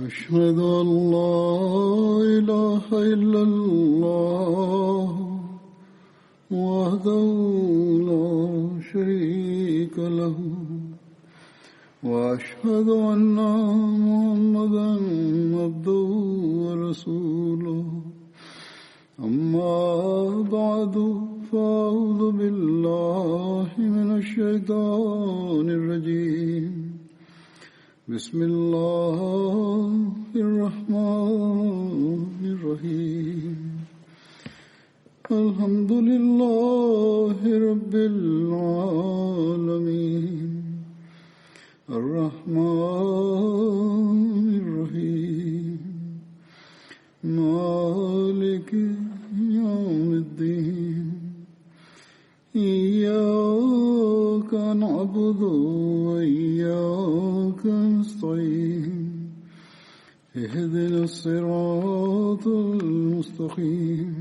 أشهد أن لا إله إلا الله وحده لا شريك له وأشهد أن محمدا عبده ورسوله أما بعد فأعوذ بالله من الشيطان الرجيم بسم الله الرحمن الرحيم الحمد لله رب العالمين الرحمن الرحيم مالك يوم الدين إياك نعبد وإياك نستعين اهدنا الصراط المستقيم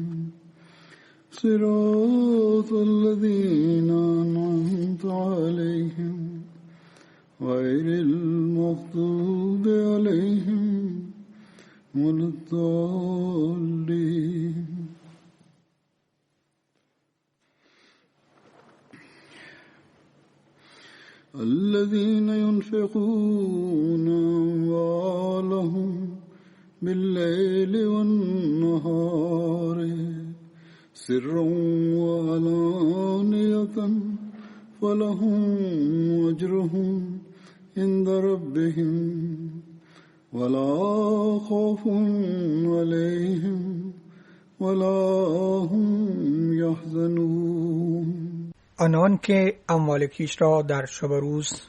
صراط الذين أنعمت عليهم غير المغضوب عليهم ولا الضالين. الذين ينفقون أموالهم بالليل والنهار سرا وعلانية فلهم أجرهم عند ربهم ولا خوف عليهم ولا هم يحزنون. آنان که اموال خویش را در شب و روز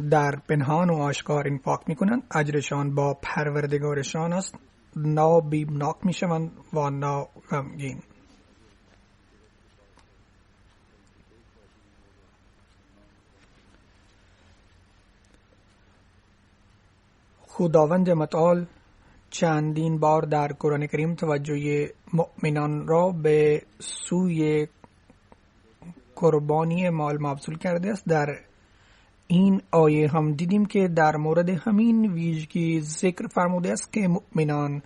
در پنهان و آشکار انفاق می‌کنند اجرشان با پروردگارشان است، نه بیمناک می‌شوند و نه غمگین. خداوند متعال چندین بار در قرآن کریم توجه مؤمنان را به سوی قربانی مال مبذول کرده است. در این آیه هم دیدیم که در مورد همین ویژگی ذکر فرموده است که مؤمنان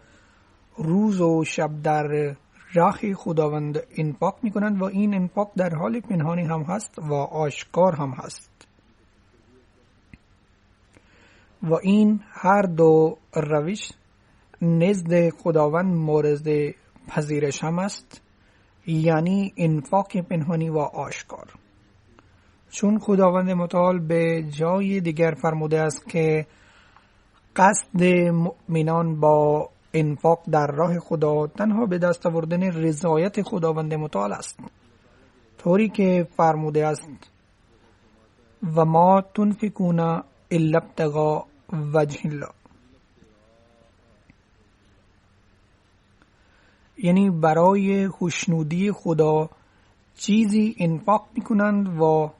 روز و شب در راه خداوند انفاق می کنند و این انفاق در حال پنهانی هم هست و آشکار هم هست و این هر دو روش نزد خداوند مورد پذیرش هم است، یعنی انفاق پنهانی و آشکار. چون خداوند متعال به جای دیگر فرموده است که قصد مؤمنان با انفاق در راه خدا تنها به دست آوردن رضایت خداوند متعال است، طوری که فرموده است و ما تنفقون الا ابتغاء وجه الله، یعنی برای خوشنودی خدا چیزی انفاق میکنند و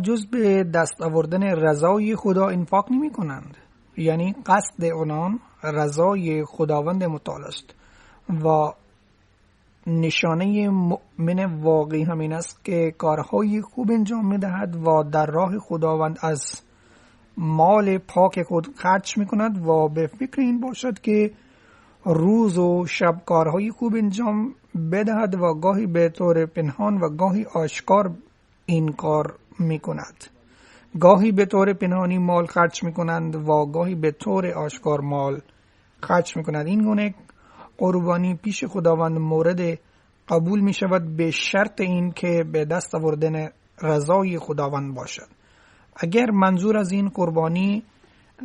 جز به دست آوردن رضای خدا انفاق نمی کنند، یعنی قصد آنان رضای خداوند متعال است و نشانه مؤمن واقعی همین است که کارهای خوب انجام می دهد و در راه خداوند از مال پاک خود خرج می کند و به فکر این باشد که روز و شب کارهای خوب انجام بدهد و گاهی به طور پنهان و گاهی آشکار این کار می کند. گاهی به طور پنهانی مال خرج می کنند و گاهی به طور آشکار مال خرج می کنند. این گونه قربانی پیش خداوند مورد قبول می شود به شرط این که به دست آوردن رضای خداوند باشد. اگر منظور از این قربانی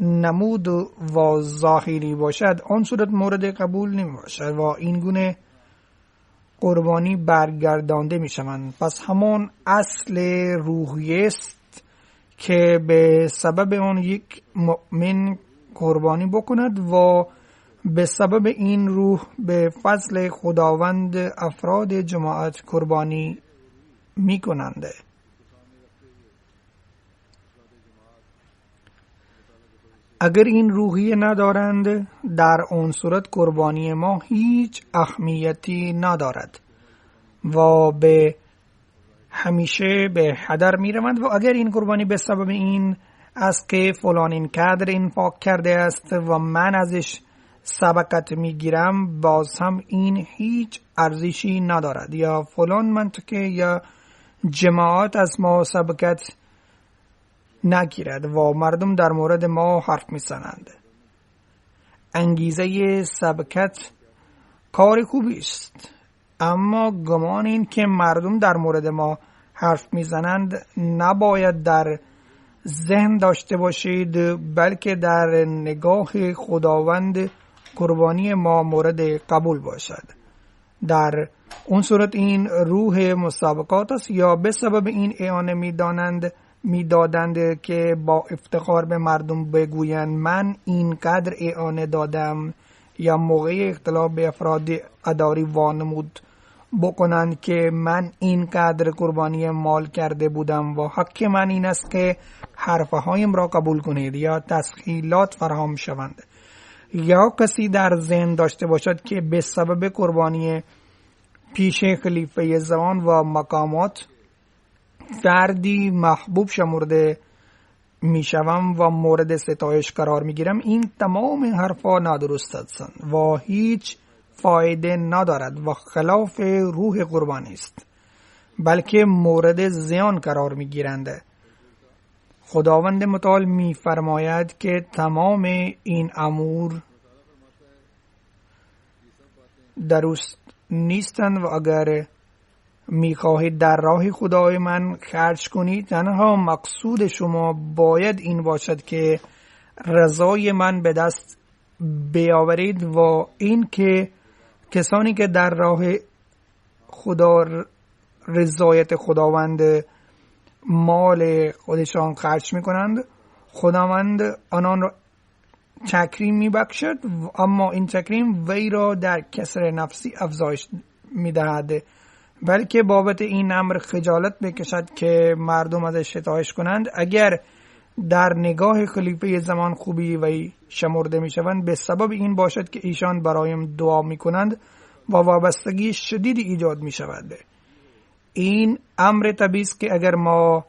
نمود و ظاهری باشد آن صورت مورد قبول نمی باشد و این گونه قربانی برگردانده می شوند. پس همان اصل روحی است که به سبب آن یک مؤمن قربانی بکند و به سبب این روح به فضل خداوند افراد جماعت قربانی می کنند. اگر این روحیه ندارند در اون صورت قربانی ما هیچ اهمیتی ندارد و به همیشه به هدر می روند و اگر این قربانی به سبب این است که فلان اینقدر انفاق کرده است و من ازش سبقت می گیرم، باز هم این هیچ ارزشی ندارد. یا فلان منطقه یا جماعت از ما سبقت نگیرد و مردم در مورد ما حرف می زنند. انگیزه سبقت کار خوبی است، اما گمان این که مردم در مورد ما حرف میزنند نباید در ذهن داشته باشید، بلکه در نگاه خداوند قربانی ما مورد قبول باشد. در اون صورت این روح مسابقات است، یا به سبب این اعانه میدادند که با افتخار به مردم بگویند من اینقدر اعانه دادم، یا موقع اختلاف به افراد اداری وانمود بکنند که من اینقدر قربانی مال کرده بودم و حق من این است که حرفهایم را قبول کنید، یا تسهیلات فراهم شوند. یا کسی در ذهن داشته باشد که به سبب قربانی پیش خلیفه زمان و مقامات فردی محبوب شمرده می شوم و مورد ستایش قرار می گیرم، این تمام حرفا نادرست هستند و هیچ فایده ندارد و خلاف روح قربانی است، بلکه مورد زیان قرار می گیرند. خداوند متعال می فرماید که تمام این امور درست نیستند و اگر می خواهید در راه خدای من خرج کنید، تنها مقصود شما باید این باشد که رضای من به دست بیاورید و این که کسانی که در راه خدا رضایت خداوند مال خودشان خرج می کنند، خداوند آنان را تکریم می بخشد، اما این تکریم وی را در کسر نفسی افزایش می دهد، بلکه بابت این امر خجالت بکشد که مردم ازش ستایش کنند. اگر در نگاه خلیفه زمان خوبی وی شمرده می شوند، به سبب این باشد که ایشان برایم دعا می کنند و وابستگی شدیدی ایجاد می شود. این امر طبیعی است که اگر ما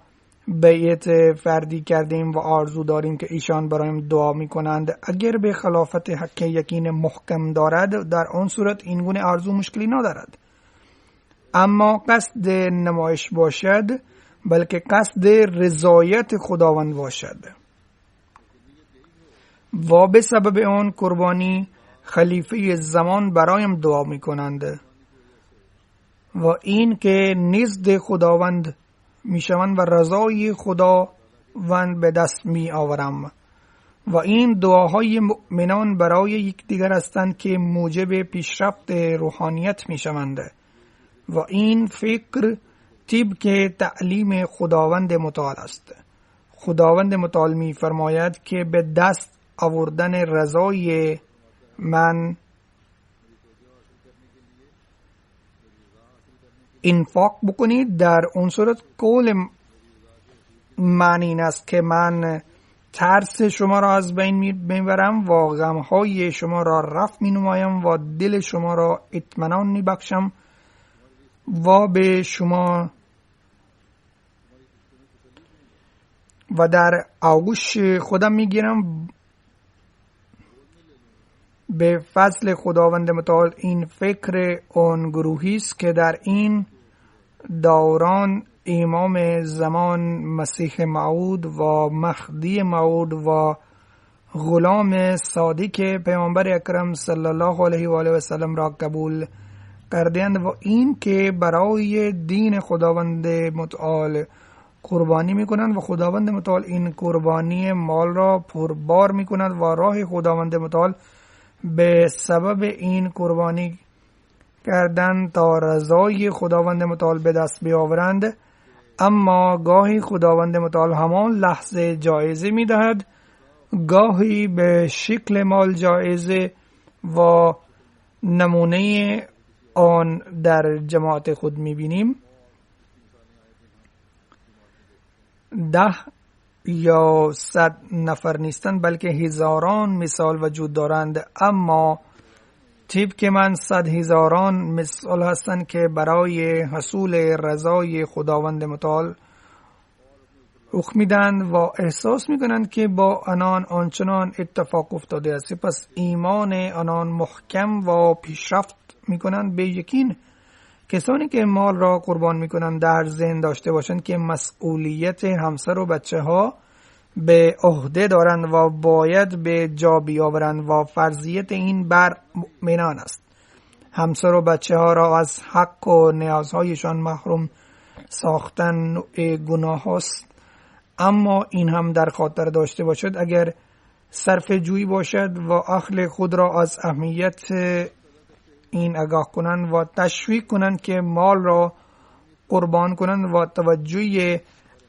بیعت فردی کردیم و آرزو داریم که ایشان برایم دعا می کنند، اگر به خلافت حق یقین محکم دارد، در آن صورت این گونه آرزو مشکلی ندارد. اما قصد نمایش باشد، بلکه قصد رضایت خداوند باشد و به سبب آن قربانی خلیفه زمان برایم دعا می کنند و این که نزد خداوند می شوند و رضای خداوند به دست می آورم. و این دعاهای مؤمنان برای یکدیگر هستند که موجب پیشرفت روحانیت می شوند و این فکر طبق تعلیم خداوند متعال است. خداوند متعال می فرماید که به دست آوردن رضای من انفاق بکنید. در اون صورت قول من این است که من ترس شما را از بین میبرم و غمهای شما را رفع می نمایم و دل شما را اطمینان می بخشم و به شما و در آغوش خودم می گیرم. به فضل خداوند متعال این فکر اون گروهی است که در این دوران امام زمان مسیح موعود و مهدی موعود و غلام صادق پیامبر اکرم صلی الله علیه و آله و سلم را قبول کردند و این که برای دین خداوند متعال قربانی میکنند و خداوند متعال این قربانی مال را پربار میکند و راه خداوند متعال به سبب این قربانی کردن تا رضای خداوند متعال به دست بیاورند. اما گاهی خداوند متعال همان لحظه جایزه میدهد، گاهی به شکل مال جایزه و نمونه آن در جماعت خود میبینیم. 10 یا 100 نفر نیستند، بلکه هزاران مثال وجود دارند، اما طبق من 100,000 مثال هستند که برای حصول رضای خداوند متعال رخ میدند و احساس میکنند که با آنان آنچنان اتفاق افتاده است. پس ایمان آنان محکم و پیشرفت میکنند. به یقین کسانی که مال را قربان میکنند در ذهن داشته باشند که مسئولیت همسر و بچه ها به عهده دارند و باید به جا بیاورند و فرضیت این بر مؤمنان است. همسر و بچه ها را از حق و نیازهایشان محروم ساختن نوع گناه است. اما این هم در خاطر داشته باشد اگر صرف جویی باشد و اهل خود را از اهمیت این آگاه کنند و تشویق کنند که مال را قربان کنند و توجه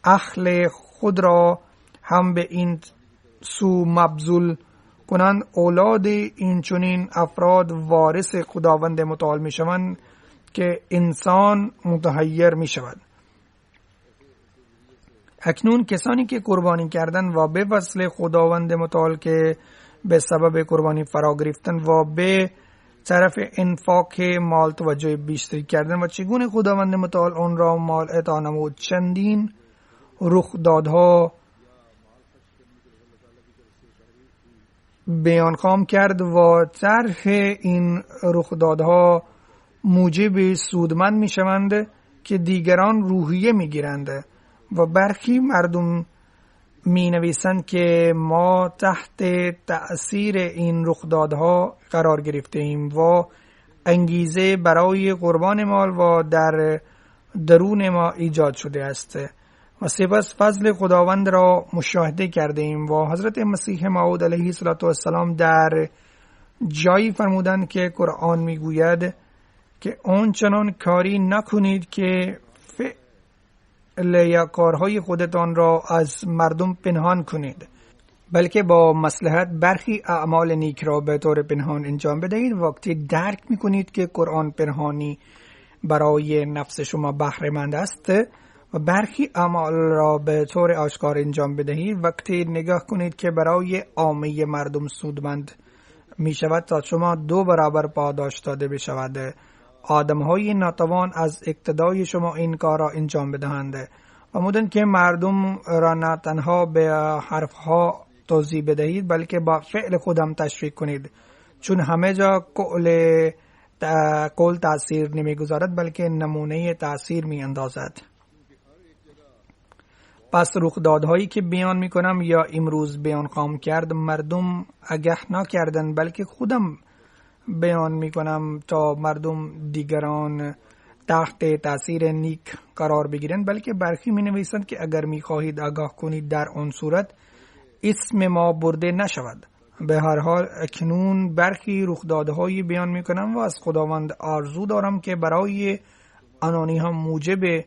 اهل خود را هم به این سو مبذول کنند، اولاد این چنین افراد وارث خداوند متعال می شوند که انسان متحیر می شود. اکنون کسانی که قربانی کردن و به وسیله خداوند متعال که به سبب قربانی فرا گرفتن و به طرف انفاق مال توجه بیشتری کردن و چگونه خداوند متعال آن را مال عطا نمود، چندین رخدادها بیان خواهم کرد و طرح این رخدادها موجب سودمند می شوند که دیگران روحیه می گیرند و برخی مردم می نویسند که ما تحت تأثیر این رخدادها قرار گرفته ایم و انگیزه برای قربان مال و در درون ما ایجاد شده است و سپس فضل خداوند را مشاهده کرده ایم. و حضرت مسیح موعود علیه السلام در جایی فرمودند که قرآن می گوید که آنچنان کاری نکنید که فعل یا کارهای خودتان را از مردم پنهان کنید، بلکه با مصلحت برخی اعمال نیک را به طور پنهان انجام بدهید. وقتی درک می کنید که قرآن پنهانی برای نفس شما بهره مند است و برخی اعمال را به طور آشکار انجام بدهید، وقتی نگاه کنید که برای عامه مردم سودمند می شود تا شما 2 برابر پاداش داده بشود. آدم‌های ناتوان از اقتدای شما این کار را انجام بدهند و مدن که مردم را نه تنها به حرفها توضیح بدهید بلکه با فعل خودم تشویق کنید، چون همه جا قول تأثیر نمی گذارد بلکه نمونه تأثیر می اندازد. پس رخدادهایی که بیان می کنم یا امروز بیان خواهم کرد مردم آگاه نکردند بلکه خودم بیان می کنم تا مردم دیگران تحت تأثیر نیک قرار بگیرند، بلکه برخی می نویسند که اگر می خواهید آگاه کنید در آن صورت اسم ما برده نشود. به هر حال اکنون برخی رخدادهایی بیان می کنم و از خداوند آرزو دارم که برای آنانی هم موجب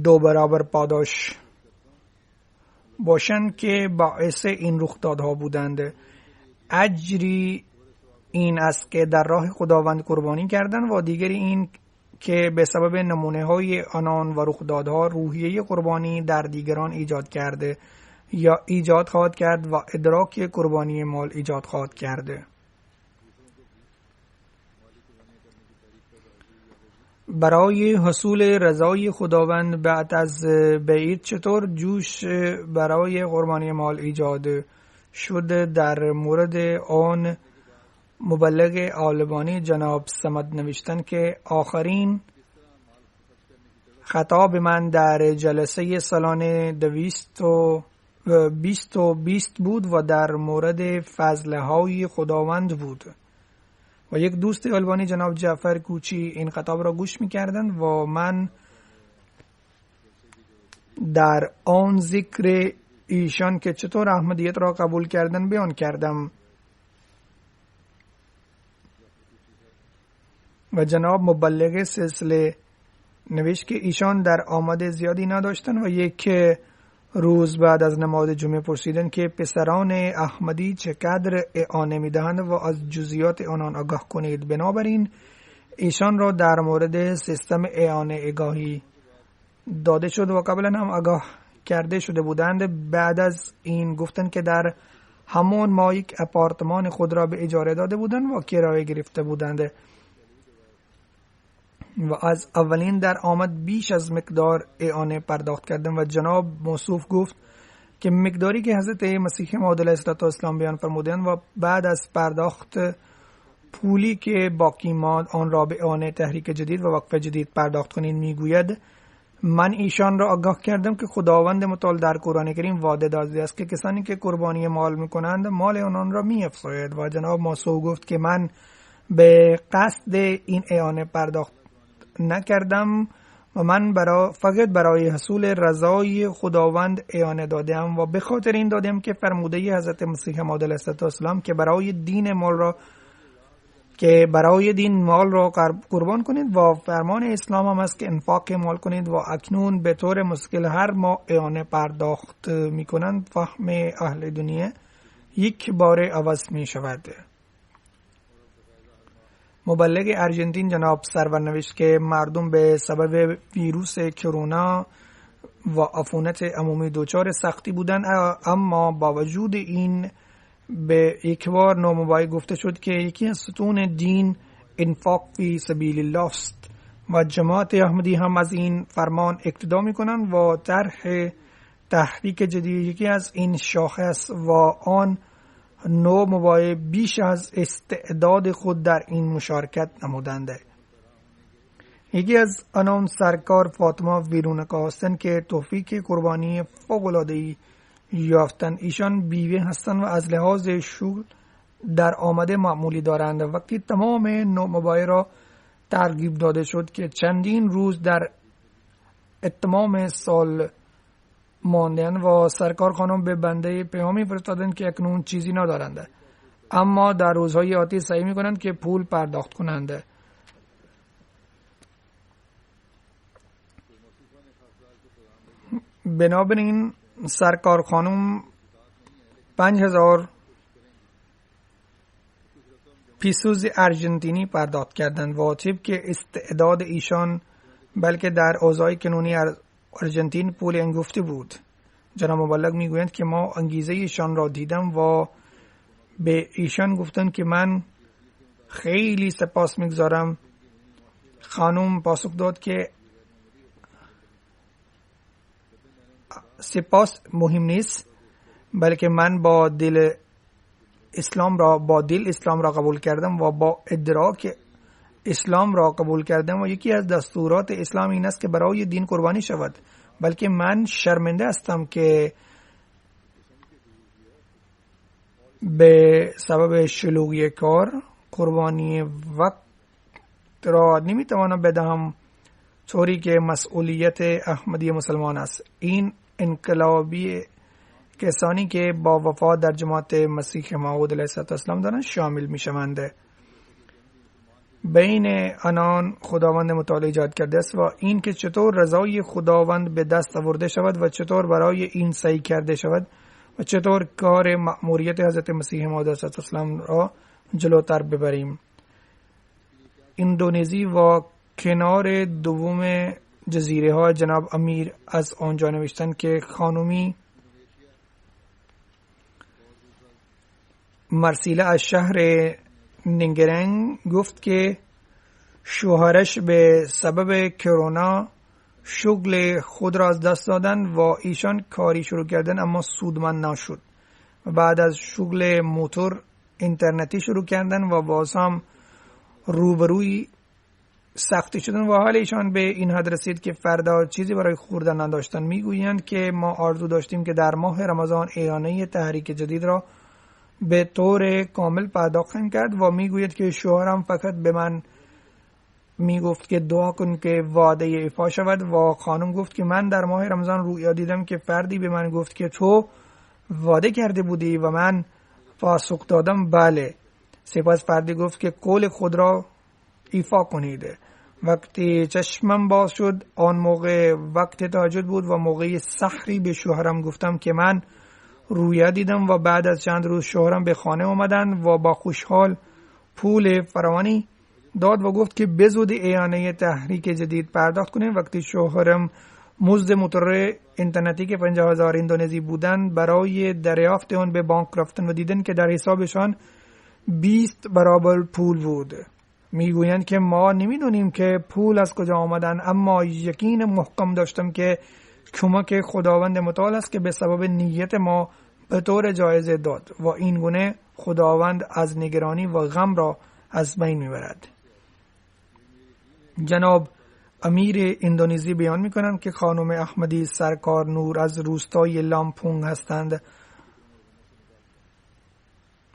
2 برابر پاداش باشند که باعث این رخدادها بودند. اجری این است که در راه خداوند قربانی کردن و دیگری این که به سبب نمونه های آنان و رخدادها روحیه قربانی در دیگران ایجاد کرده یا ایجاد خواهد کرد و ادراک قربانی مال ایجاد خواهد کرده. برای حصول رضای خداوند بعد از بیعت چطور جوش برای قربانی مال ایجاد شده، در مورد آن مبلغ عالمانی جناب صمد نوشتن که آخرین خطاب من در جلسه سالانه 2020 بود و در مورد فضلهای خداوند بود و یک دوست آلبانی جناب جعفر کوچی این خطاب را گوش می‌کردند و من در آن ذکر ایشان که چطور احمدیت را قبول کردن بیان کردم و جناب مبلغ سلسله نوشت که ایشان در آمد زیادی نداشتن و یک روز بعد از نماز جمعه پرسیدن که پسران احمدی چقدر اعانه میدهند و از جزئیات آنان آگاه کنید. بنابراین ایشان را در مورد سیستم اعانه آگاهی داده شد و قبلا هم آگاه کرده شده بودند. بعد از این گفتند که در همون ما یک اپارتمان خود را به اجاره داده بودند و کرایه گرفته بودند و از اولین در آمد بیش از مقدار اعانه پرداخت کردند و جناب موصوف گفت که مقداری که حضرت مسیح موعود علیه السلام بیان فرمودند و بعد از پرداخت پولی که باقی ماند آن را به اعانه تحریک جدید و وقف جدید پرداخت کنید میگوید من ایشان را آگاه کردم که خداوند متعال در قرآن کریم وعده داده است که کسانی که قربانی مال میکنند مال آنان را میافزاید و جناب موصوف گفت که من به قصد این اعانه پرداخت نکردم و من فقط برای حصول رضای خداوند اعانه دادم و به خاطر این دادم که فرموده حضرت مسیح موعود علیه السلام که برای دین مال را قربان کنید و فرمان اسلام هم است که انفاق مال کنید و اکنون به طور مستقل هر ماه اعانه پرداخت می کنند. فهم اهل دنیا یک بار عوض می شود. مبلغ ارژانتین جناب سرور نوشت که مردم به سبب ویروس کرونا و عفونت عمومی دچار سختی بودند، اما با وجود این به یک بار نامبایی گفته شد که یکی از ستون دین انفاق فی سبیل الله است و جماعت احمدی هم از این فرمان اقتدا می کنند و طرح تحریک جدید یکی از این شاخه است و آن نامبایی بیش از استعداد خود در این مشارکت نمودند. یکی از آنان سرکار فاطمه ویرونکا هستند که توفیق قربانی فوق‌العاده‌ای یافتند. ایشان بیوه هستند و از لحاظ شغل در آمده معمولی دارند. وقتی تمام نامبایی را ترغیب داده شد که چندین روز در اتمام سال ماندن و سرکار خانم به بنده پیامی فرستادند که اکنون چیزی ندارند، اما در روزهای آتی سعی می کنند که پول پرداخت کنند. بنابراین سرکار خانم 5000 پیسوز ارژانتینی پرداخت کردند و طبق استعداد ایشان بلکه در اوضاع کنونی ارژانتین پول انگفته بود. جناب مبلغ میگویند که ما انگیزه ایشان را دیدم و به ایشان گفتند که من خیلی سپاس میگذارم. خانم پاسخ داد که سپاس مهم نیست، بلکه من با دل اسلام را قبول کردم و با ادراک اسلام را قبول کردم و یکی از دستورات اسلام این است که برای دین قربانی شود، بلکه من شرمنده هستم که به سبب شلوغی کار قربانی وقت را نمیتوانم بدهم، طوری که مسئولیت احمدی مسلمان است. این انقلابی کسانی که با وفا در جماعت مسیح موعود علیه السلام دارند شامل می شوند. بین آنان خداوند متعال ایجاد کرده است و این که چطور رضای خداوند به دست آورده شود و چطور برای این سعی کرده شود و چطور کار مأموریت حضرت مسیح موعود علیه السلام را جلوتر ببریم. اندونزی و کنار دوم جزیره ها جناب امیر از آنجا نوشتند که خانمی مرسیله از شهر نینگرنگ گفت که شوهرش به سبب کرونا شغل خود را از دست دادن و ایشان کاری شروع کردن اما سودمند نشد و بعد از شغل موتور اینترنتی شروع کردن و باز هم روبروی سختی شدن و حال ایشان به این حد رسید که فردا چیزی برای خوردن نداشتن. میگویند که ما آرزو داشتیم که در ماه رمضان اعانه تحریک جدید را به طور کامل پرداخت کرد و میگوید که شوهرم فقط به من میگفت که دعا کن که وعده ایفا شود و خانم گفت که من در ماه رمضان رویا دیدم که فردی به من گفت که تو وعده کرده بودی و من پاسخ دادم بله. سپس فردی گفت که قول خود را ایفا کنید. وقتی چشمم باز شد آن موقع وقت تهجد بود و موقع سحری به شوهرم گفتم که من رویا دیدم و بعد از چند روز شوهرم به خانه آمدن و با خوشحال پول فراوانی داد و گفت که بزودی اعانه تحریک جدید پرداخت کنیم. وقتی شوهرم مزد موتور اینترنتی که 50,000 اندونزی بودند برای دریافت آن به بانک رفتن و دیدن که در حسابشان 20 برابر پول بود. میگویند که ما نمیدونیم که پول از کجا آمدن، اما یقین محکم داشتم که کمک خداوند متعال است که به سبب نیت ما به طور جایزه داد و این گونه خداوند از نگرانی و غم را از بین میبرد. جناب امیر اندونزی بیان میکنند که خانم احمدی سرکار نور از روستای لامپونگ هستند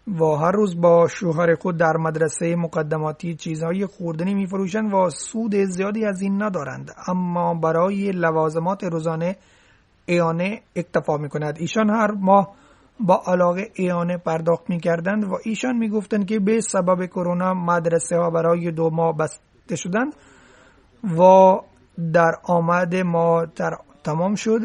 و هر روز با شوهر خود در مدرسه مقدماتی چیزهای خوردنی میفروشند و سود زیادی از این ندارند، اما برای لوازمات روزانه اعانه اکتفا میکند. ایشان هر ماه با علاقه اعانه پرداخت میکردند و ایشان میگفتند که به سبب کرونا مدرسه ها برای 2 ماه بسته شدند و در آمد ما تمام شد.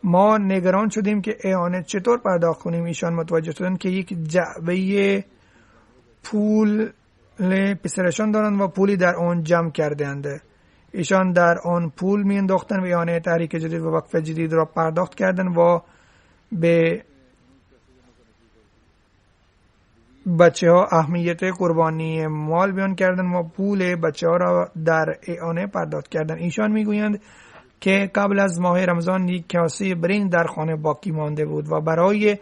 ما نگران شدیم که اعانه چطور پرداخت کنیم. ایشان متوجه شدند که یک جعبه پول پسرشان دارند و پولی در آن جمع کردند. ایشان در آن پول می انداختند و اعانه تحریک جدید و وقف جدید را پرداخت کردند و به بچه ها اهمیت قربانی مال بیان کردند و پول بچه ها را در اعانه پرداخت کردند. ایشان میگویند که قبل از ماه رمضان یک کاسه برنج در خانه باقی مانده بود و برای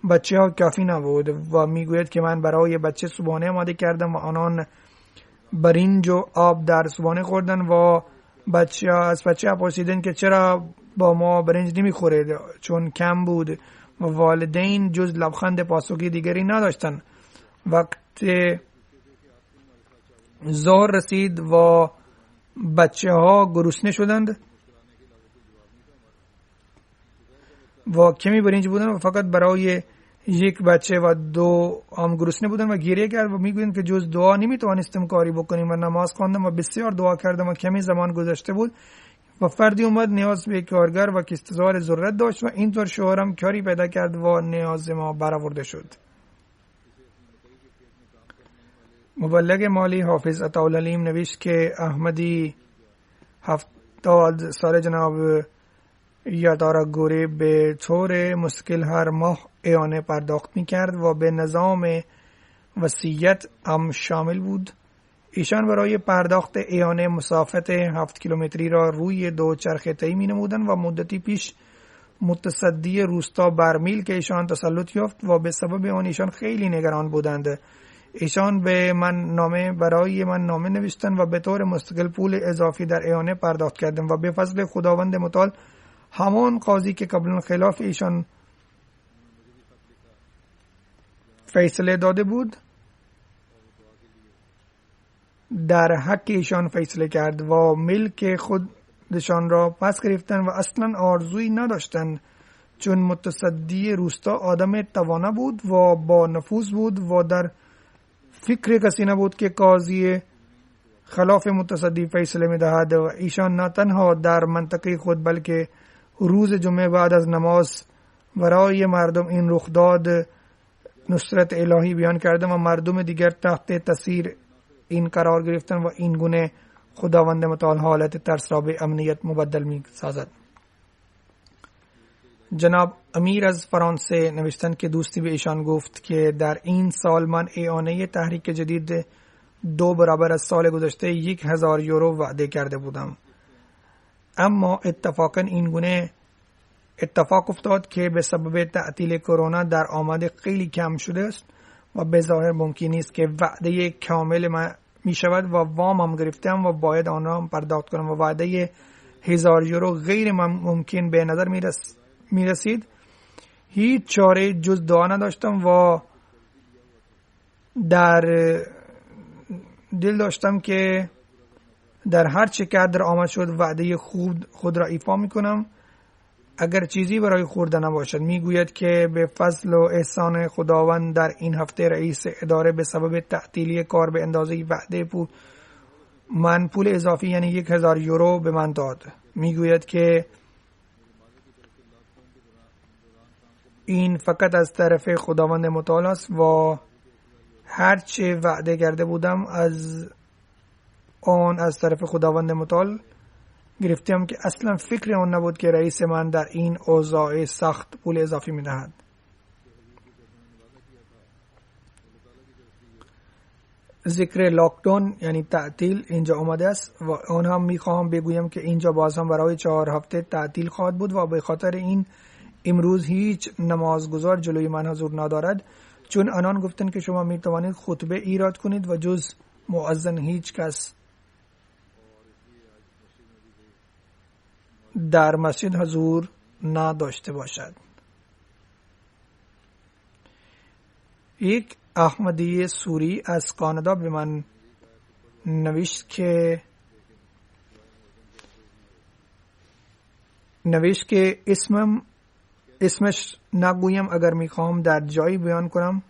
بچه ها کافی نبود و میگوید که من برای بچه صبحانه آماده کردم و آنان برنج و آب در صبحانه خوردن و از بچه پرسیدن که چرا با ما برنج نمیخورید چون کم بود و والدین جز لبخند پاسخی دیگری نداشتن. وقت ظهر رسید و بچه ها گرسنه شدند و کمی برنج بودن و فقط برای یک بچه و 2 هم گرسنه بودن و گریه کرد و میگویند که جز دعا نمیتوانستم کاری بکنیم و نماز خواندم و بسیار دعا کردم و کمی زمان گذشته بود و فردی اومد نیاز به کارگر و کشتزار ضرورت داشت و اینطور شوهرم کاری پیدا کرد و نیاز ما برآورده شد. مبلغ مالی حافظ عطاالعلیم نوشت که احمدی 70 سال جناب یادارا گوری به طور مستقل هر ماه اعانه پرداخت می کرد و به نظام وصیت هم شامل بود. ایشان برای پرداخت اعانه مسافت 7 کیلومتری را روی 2 چرخه طی می نمودند و مدتی پیش متصدی روستا برمیل که ایشان تسلط یافت و به سبب آن ایشان خیلی نگران بودند. ایشان برای من نامه نوشتند و به طور مستقل پول اضافی در اعانه پرداخت کردند و به فضل خداوند متعال همان قاضی که قبلا خلاف ایشان فیصله داده بود در حق ایشان فیصله کرد و ملک خودشان را پس گرفتند و اصلا آرزویی نداشتند چون متصدی روستا آدم توانا بود و با نفوذ بود و در فکر کسی نبود که قاضی خلاف متصدی فیصله می دهد و ایشان نه تنها در منطقه خود بلکه روز جمعه بعد از نماز برای مردم این رخداد نصرت الهی بیان کردند و مردم دیگر تحت تاثیر این قرار گرفتند و این گونه خداوند متعال حالت ترس را به امنیت مبدل می سازد. جناب امیر از فرانسه نوشتند که دوستی به ایشان گفت که در این سال من اعانه تحریک جدید 2 برابر از سال گذشته 1000 یورو وعده کرده بودم، اما اتفاقا این گونه اتفاق افتاد که به سبب تعطیل کرونا در آمد خیلی کم شده است و به ظاهر ممکن نیست که وعده کامل می شود و وام هم گرفتم و باید آن را پرداخت کنم و وعده 1000 یورو غیر ممکن به نظر می رسید. هیچ چاره جز دعا نداشتم و در دل داشتم که در هر چه قدر آمد شد وعده خود را ایفا می کنم اگر چیزی برای خوردن نباشد. می گوید که به فضل و احسان خداوند در این هفته رئیس اداره به سبب تعطیلی کار به اندازه وعده پول اضافی یعنی 1000 یورو به من داد. می گوید که این فقط از طرف خداوند متعال است و هر چه وعده کرده بودم از طرف خداوند متعال گرفتیم که اصلا فکر اون نبود که رئیس من در این اوضاع سخت پول اضافی میدهد. ذکر لاکداون یعنی تعطیل اینجا آمده است و آن هم میخواهم بگویم که اینجا باز هم برای 4 هفته تعطیل خواهد بود و به خاطر این امروز هیچ نمازگزار جلوی من حضور ندارد، چون آنان گفتند که شما میتوانید خطبه ایراد کنید و جز مؤذن هیچ کس در مسجد حضور نداشته باشد. یک احمدی سوری از کانادا به من نوشت که اسمش نگویم اگر میخوام در جایی بیان کنم.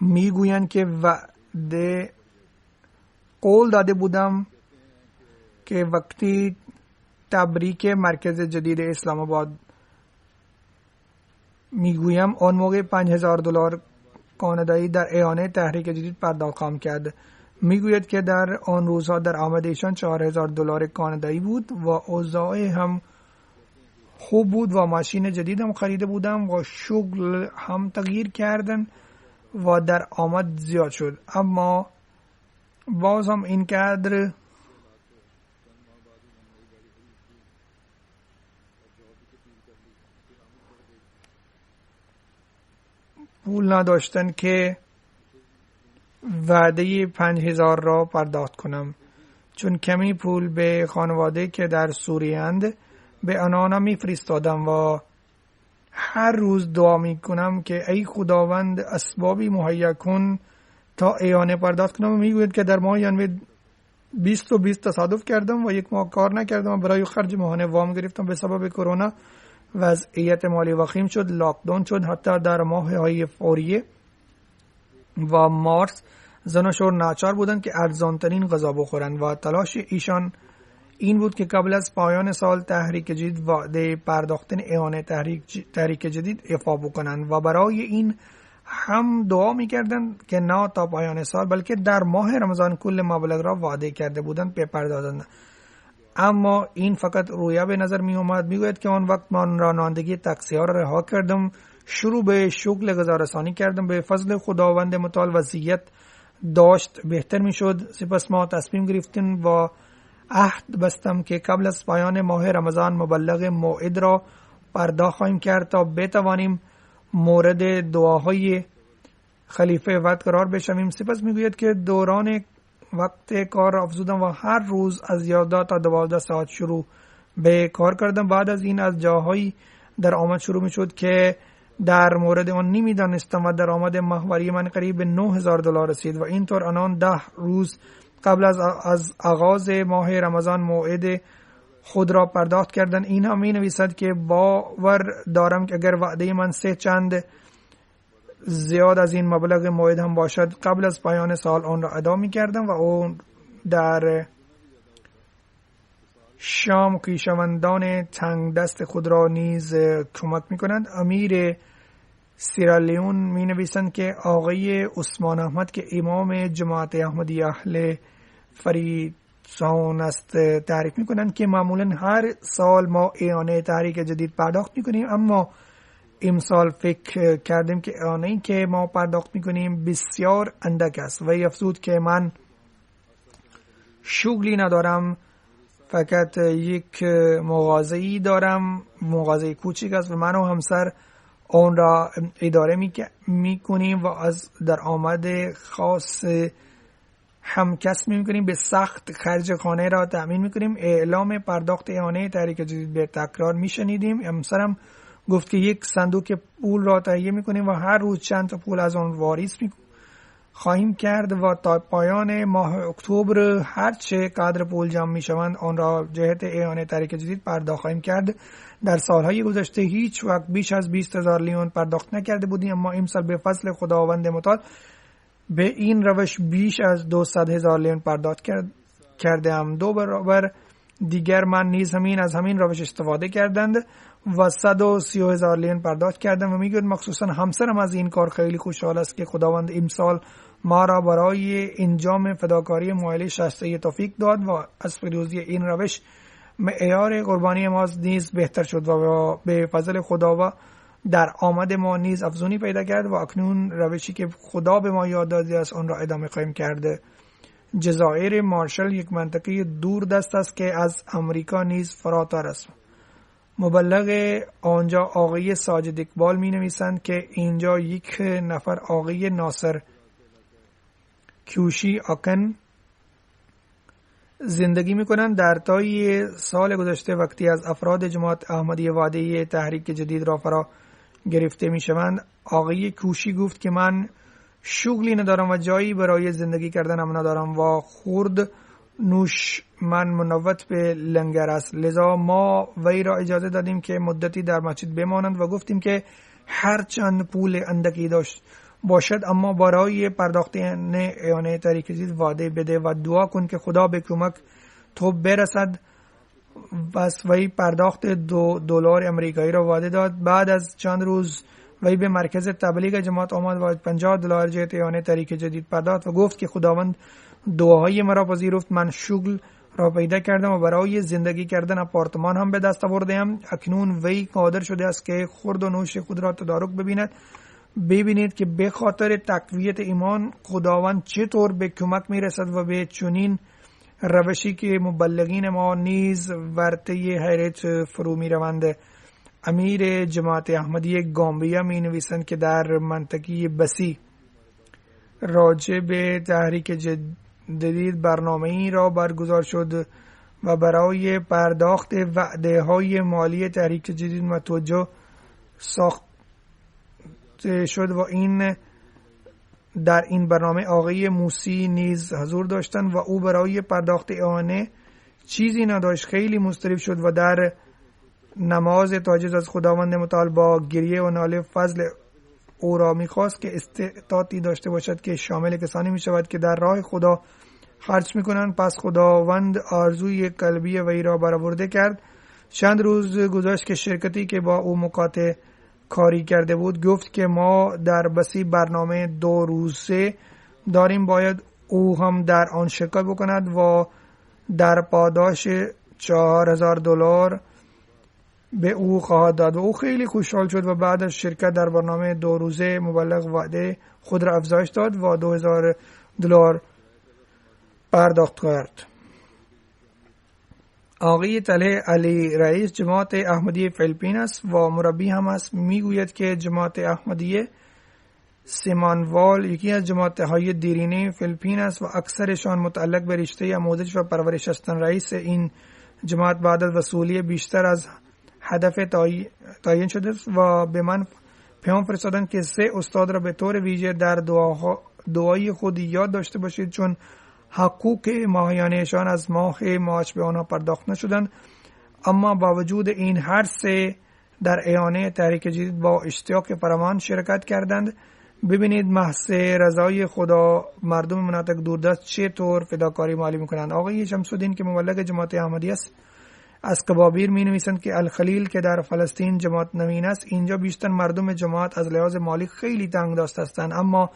میگویند که وعده قول داده بودم که وقتی تبریک مرکز جدید اسلام آباد میگویم آن موقع $5,000 کانادایی در اعانه تحریک جدید پرداخت خواهم کرد. میگوید که در آن روزها در آمد ایشان $4,000 کانادایی بود و اوضاع هم خوب بود و ماشین جدید هم خریده بودم و شغل هم تغییر کردن و در آمد زیاد شد، اما باز هم اینقدر پول نداشتن که وعده 5,000 را پرداخت کنم، چون کمی پول به خانواده که در سوریه اند به آنها میفرستادم و هر روز دعا میکنم که ای خداوند اسبابی مهیا کن تا اعانه پرداخت کنم. میگوید که در ماه ژانویه 20 تصادف کردم و 1 ماه کار نکردم و برای خرج ماهانه وام گرفتم. به سبب کرونا وضعیت مالی وخیم شد، لاکداون شد. حتی در ماه‌های فوریه و مارس زن و شوهر ناچار بودند که ارزانترین غذا بخورند و تلاش ایشان این بود که قبل از پایان سال تحریک جدید وعده پرداختن اعانه تحریک جدید ایفا بکنند و برای این هم دعا میکردند که نه تا پایان سال بلکه در ماه رمضان کل مبلغ را وعده کرده بودند بپردازند، اما این فقط رویا به نظر می اومد. میگوید که آن وقت من رانندگی تاکسی ها را رها کردم، شروع به شغل غذارسانی کردم. به فضل خداوند متعال وضعیت داشت بهتر می شد. سپس ما تصمیم گرفتیم و عهد بستم که قبل از پایان ماه رمضان مبلغ موعد را پرداخت خواهیم کرد تا بتوانیم مورد دعاهای خلیفه وقت قرار بشویم. سپس میگوید که دوران وقت کار را افزودم و هر روز از 11 تا 12 ساعت شروع به کار کردم. بعد از این از جاهایی در آمد شروع می شد که در مورد آن نمی دانستم و در آمد ماهواری من قریب $9,000 رسید و اینطور آنان 10 روز قبل از آغاز ماه رمضان موعد خود را پرداخت کردن. این هم می نویسد که باور دارم که اگر وعده من 3 چند زیاد از این مبلغ موعد هم باشد قبل از پایان سال آن را ادا می کردم و اون در شام خویشاوندان تنگ دست خود را نیز کمک می کنند. امیر سیرالیون می نویسند که آقای عثمان احمد که امام جماعت احمدی اهل فریدسان است تعریف می کنند که معمولا هر سال ما اعانه تحریک جدید پرداخت می کنیم، اما امسال فکر کردیم که اعانه‌ای که ما پرداخت می کنیم بسیار اندک است و افزود که من شغلی ندارم، فقط یک مغازه‌ای دارم، مغازه کوچک است و من و همسر آن را اداره می کنیم و از درآمد خاص هم کسب می کنیم. به سخت خرج خانه را تأمین می کنیم. اعلام پرداخت اعانه تحریک جدید به تکرار می شنیدیم. همسرم گفت که یک صندوق پول را تهیه می کنیم و هر روز چند تا پول از آن واریز خواهیم کرد و تا پایان ماه اکتبر هر چه قدر پول جمع می شوند آن را جهت اعانه تحریک جدید پرداخت خواهیم کرد. در سالهای گذشته هیچ وقت بیش از 20,000 لیون پرداخت نکرده بودیم، اما امسال به فضل خداوند متعال به این روش بیش از 200,000 لیون پرداخت کرده ام. 2 برابر دیگر من نیز از همین روش استفاده کردند و 130,000 لین پرداخت کردم و میگوید مخصوصا همسرم از این کار خیلی خوشحال است که خداوند امسال ما را برای انجام فداکاری مایل 60 توفیق داد و از پیروزی این روش معیار قربانی ما نیز بهتر شد و به فضل خدا و در آمد ما نیز افزونی پیدا کرد و اکنون روشی که خدا به ما یاد داده است آن را ادامه خواهیم کرده. جزایر مارشال یک منطقه دور دست است که از امریکا نیز فراتر است. مبلغ آنجا آقای ساجد اقبال می نویسند که اینجا یک نفر آقای ناصر کیوشی آکن زندگی می کنند. در طی سال گذشته وقتی از افراد جماعت احمدیه وعده تحریک جدید را فرا گرفته می شوند، آقای کوشی گفت که من شغلی ندارم و جایی برای زندگی کردن هم ندارم و خورد نوش من منوط به لنگر است. لذا ما وی را اجازه دادیم که مدتی در مسجد بمانند و گفتیم که هر چند پول اندکی داشت باشد اما برای پرداختن اعانه تحریک جدید وعده بده و دعا کن که خدا به کمک تو برسد. بس وی پرداخت $2 امریکایی را وعده داد. بعد از چند روز وی به مرکز تبلیغ جماعت آمد و $50 جهت اعانه تحریک جدید پرداخت و گفت که خداوند دعاهای مرا پذیرفت. من شغل را پیدا کردم و برای زندگی کردن آپارتمان هم به دست آوردم. اکنون وی قادر شده است که خورد و نوش خود را تدارک ببیند. ببینید که به خاطر تقویت ایمان خداوند چطور به کمک میرسد و به چنین روشی که مبلغین ما نیز ورطه حیرت فرو می روند. امیر جماعت احمدی گامبیا می نویسند که در منطقه بسی راجع به تحریک جدید برنامه‌ای را برگزار شد و برای پرداخت وعده های مالی تحریک جدید متوجه ساخت شد و در این برنامه آقای موسی نیز حضور داشتند و او برای پرداخت اعانه چیزی نداشت. خیلی مضطرب شد و در نماز تاجد از خداوند متعال با گریه و ناله فضل او را میخواست که استعدادی داشته باشد که شامل کسانی میشود که در راه خدا خرج میکنند. پس خداوند آرزوی قلبی وی را برآورده کرد. چند روز گذشت که شرکتی که با او مقاطع کاری کرده بود گفت که ما در بسی برنامه 2 روزه داریم، باید او هم در آن شرکت بکند و در پاداش $4,000 به او خواهد داد و او خیلی خوشحال شد و بعد از شرکت در برنامه 2 روزه مبلغ وعده خود را افزایش داد و $2,000 پرداخت کرد. آقای طلحه علی رئیس جماعت احمدیه فیلیپین است و مربی هم است. میگوید که جماعت احمدیه سیمانوال یکی از جماعت‌های دیرینه فیلیپین است و اکثرشان متعلق به رشته آموزش و پرورش هستند. رئیس این جماعت بعد از وصولی بیشتر از هدف تعیین شده و به من پیام فرستادند که 3 استاد را به طور ویژه در دعای خود یاد داشته باشید چون حقوق ماهیانهشان از ماه مارچ به آنها پرداخت نشدند، اما با وجود این هر 3 در اعانه تحریک جدید با اشتیاق فراوان شرکت کردند. ببینید محض رضای خدا مردم مناطق دوردست چطور فداکاری مالی میکنند. آقای شمس الدین که مبلغ جماعت احمدیه است از کبابیر می نویسند که الخلیل که در فلسطین جماعت نوین است، اینجا بیشتر مردم جماعت از لحاظ مالی خیلی تنگ دست هستند، اما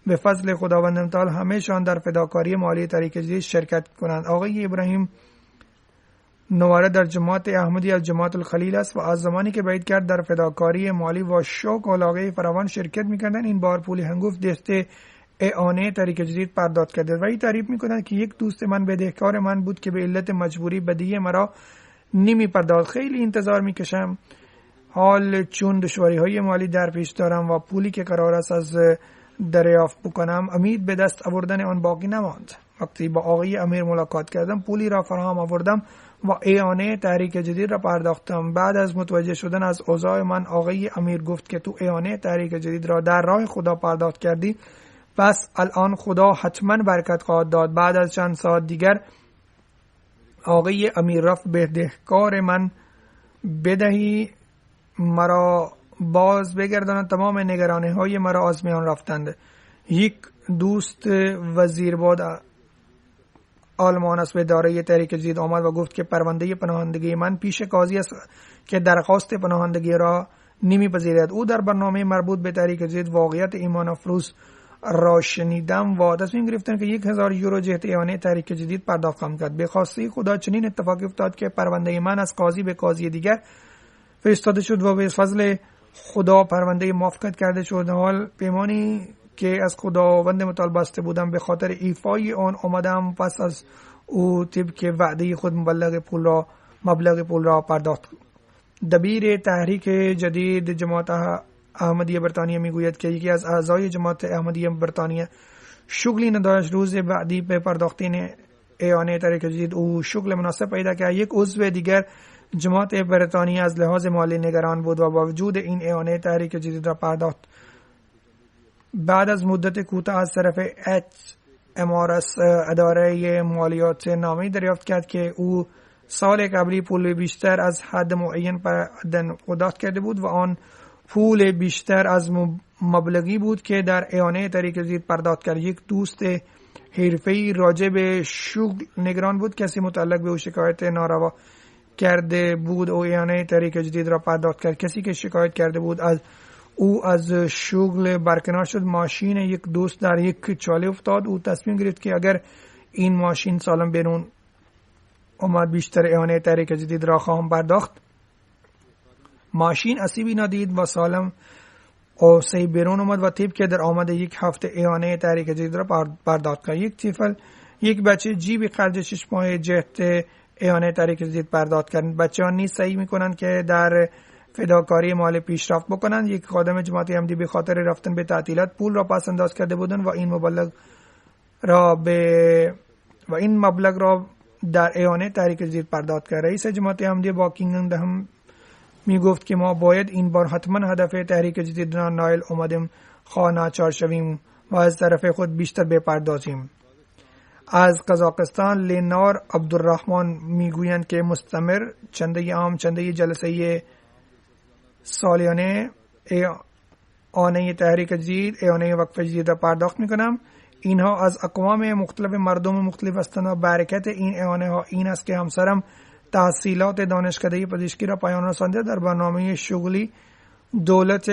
به فضل خداوند متعال همه‌شان در فداکاری مالی تحریک جدید شرکت کنند. آقای ابراهیم نواره در جماعت احمدی از جماعت الخلیل است و از زمانی که بعید کرد در فداکاری مالی و شوق و علاقه فراوان شرکت می‌کردند. این بار پولی هنگفت دسته اعانه تحریک جدید پرداخت کرده. وی تعریف می‌کند که یک دوست من بدهکار من بود که به علت مجبوری بدهی مرا نمی پرداخت. خیلی انتظار می‌کشم، حال چون دشواری‌های مالی در پیش دارم و پولی که قرار است از دریافت بکنم امید به دست آوردن آن باقی نماند. وقتی با آقای امیر ملاقات کردم پولی را فراهم آوردم و اعانه تحریک جدید را پرداختم. بعد از متوجه شدن از اوضاع من آقای امیر گفت که تو اعانه تحریک جدید را در راه خدا پرداخت کردی، پس الان خدا حتما برکت خواهد داد. بعد از چند ساعت دیگر آقای امیر رفت بدهکار من بدهی مرا باز بگرداند. تمام نگرانی های مرا از میان رفتند. یک دوست وزیرباد آلمان است به اداره تحریک جدید آمد و گفت که پرونده پناهندگی من پیش قاضی است که درخواست پناهندگی را نمیپذیرد. او در برنامه مربوط به تحریک جدید واقعیت ایمان افروز را شنیدم و تصمیم گرفتم که 1000 یورو جهت اعانه تحریک جدید پرداخت خواهم کرد. به خواسته خدا چنین اتفاقی افتاد که پرونده من از قاضی به قاضی دیگر فرستاده شد و به فضل خدا پرونده موافقت کرده شد. حال پیمانی که از خداوند متعال بسته بودم به خاطر ایفای آن آمدم پس از او طبق وعده خود مبلغ پول را پرداخت. دبیر تحریک جدید جماعت احمدیه بریتانیا میگوید که یکی از اعضای جماعت احمدیه بریتانیا شغلی نداشت. روز بعدی به پرداختن اعانه تحریک جدید او شغل مناسب پیدا کرد. یک عضو دیگر جماعت بریتانیا از لحاظ مالی نگران بود و با وجود این اعانه تحریک جدید را پرداخت. بعد از مدت کوتاه از طرف HMRC اداره مالیات نامه‌ای دریافت کرد که او سال قبلی پول بیشتر از حد معین پرداخت کرده بود و آن پول بیشتر از مبلغی بود که در اعانه تحریک جدید پرداخت کرد. یک دوست حرفه‌ای راجع به شغل نگران بود. کسی متعلق به او شکایت ناروا کرده بود او اعانه تحریک جدید را پرداخت کرد. کسی که شکایت کرده بود از شغل برکنار شد. ماشین یک دوست در یک چاله افتاد. او تصمیم گرفت که اگر این ماشین سالم بیرون اومد بیشتر اعانه تحریک جدید را خواهم پرداخت. ماشین آسیبی ندید و سالم او سی بیرون اومد و طبق که در آمد یک هفته اعانه تحریک جدید را پرداخت کرد. یک طفل یک بچه جیب خرج 6 ماه جهت اعانه تحریک جدید پرداخت کردند. بچه‌ها نیز سعی میکنند که در فداکاری مالی پیشرفت بکنند. یک خادم جماعت احمدی به خاطر رفتن به تعطیلات پول را پس انداز کرده بودند و این مبلغ را در اعانه تحریک جدید پرداخت کرد. رئیس جماعت احمدی باکینگهام هم می گفت که ما باید این بار حتما هدف تحریک جدید را نایل آمدیم خواه ناچار شویم و از طرف خود بیشتر بپردازیم. از قزاقستان لینار عبدالرحمن میگویند که مستمر چنده عام چنده جلسه سالیانه اعانه تحریک جدید اعانه وقف جدید را پرداخت میکنم. اینها از اقوام مختلف مردم مختلف هستند و برکت این اعانه ها این است که همسرم تحصیلات دانشکده پزشکی را پایان رسانده. در برنامه شغلی دولت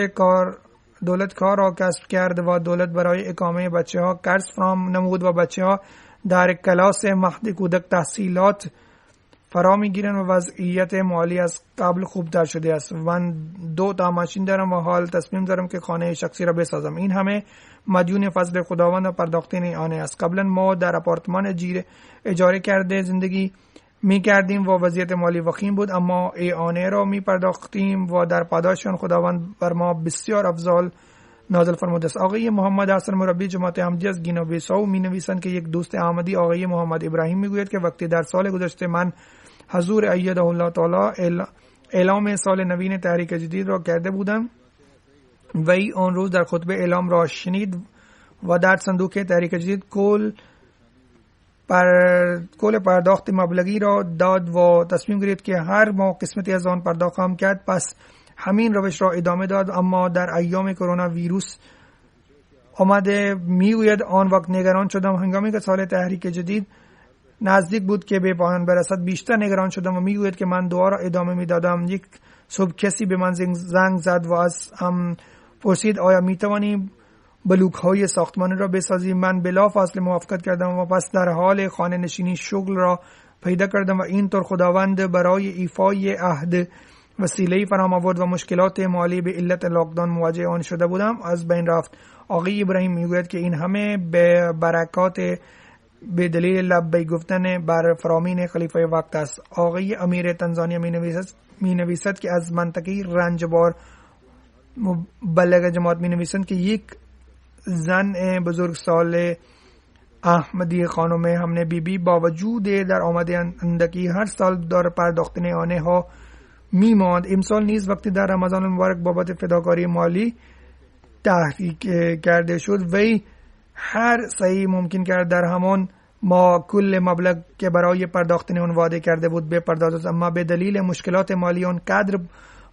کار را کسب کرد و دولت برای اقامه بچه ها قرض فراهم نمود و بچه ها در کلاس مهد کودک تحصیلات فرا میگیرند و وضعیت مالی از قبل خوبتر شده است. من 2 تا ماشین دارم و حال تصمیم دارم که خانه شخصی را بسازم. این همه مدیون فضل خداوند و پرداختن آنه است. قبلا ما در آپارتمان اجاره کرده زندگی می کردیم و وضعیت مالی وخیم بود، اما اعانه را می پرداختیم و در پاداش آن خداوند بر ما بسیار افضال نازل فرموده است. آقای محمد حسن مربی جماعت احمدی از گینه بیساو می نویسند که یک دوست احمدی آقای محمد ابراهیم می گوید که وقتی در سال گذشته من حضور ایده الله تعالی اعلام سال نوین تحریک جدید را کرده بودم و ای آن روز در خطبه اعلام را شنید و در صندوق تحریک جدید کل پرداخت مبلغی را داد و تصمیم گرفت که هر ماه قسمتی از آن پرداخت خواهم کرد. پس همین روش را ادامه داد. اما در ایام کرونا ویروس آمده میگوید آن وقت نگران شدم. هنگامی که سال تحریک جدید نزدیک بود که به پایان برسد بیشتر نگران شدم و میگوید که من دعا را ادامه میدادم. یک صبح کسی به من زنگ زد و از هم پرسید آیا میتوانی بلوک های ساختمانی را بسازی. من بلا فاصله موافقت کردم و پس در حال خانه نشینی شغل را پیدا کردم و اینطور خداوند برای ایفای عهد وسیله فراهم آورد و مشکلات مالی به علت لاکداون مواجه آن شده بودم از بین رفت. آقای ابراهیم میگوید که این همه به برکات به دلیل لبیک گفتن بر فرامین خلیفه وقت است. آقای امیر تنزانیا می نویسد که از منطقه رنجبار مبلغ جماعت می نویسند که یک زن بزرگسال احمدی خانم همنه بیبی با وجود در آمده اندکی هر سال در پرداختن آنه ها می ماند. امسال نیز وقتی در رمضان مبارک بابت فداکاری مالی تحقیق کرده شد وی هر سعی ممکن کرد در همان ما کل مبلغ که برای پرداختن اون وعده کرده بود بپردازد، اما به دلیل مشکلات مالی اون قدر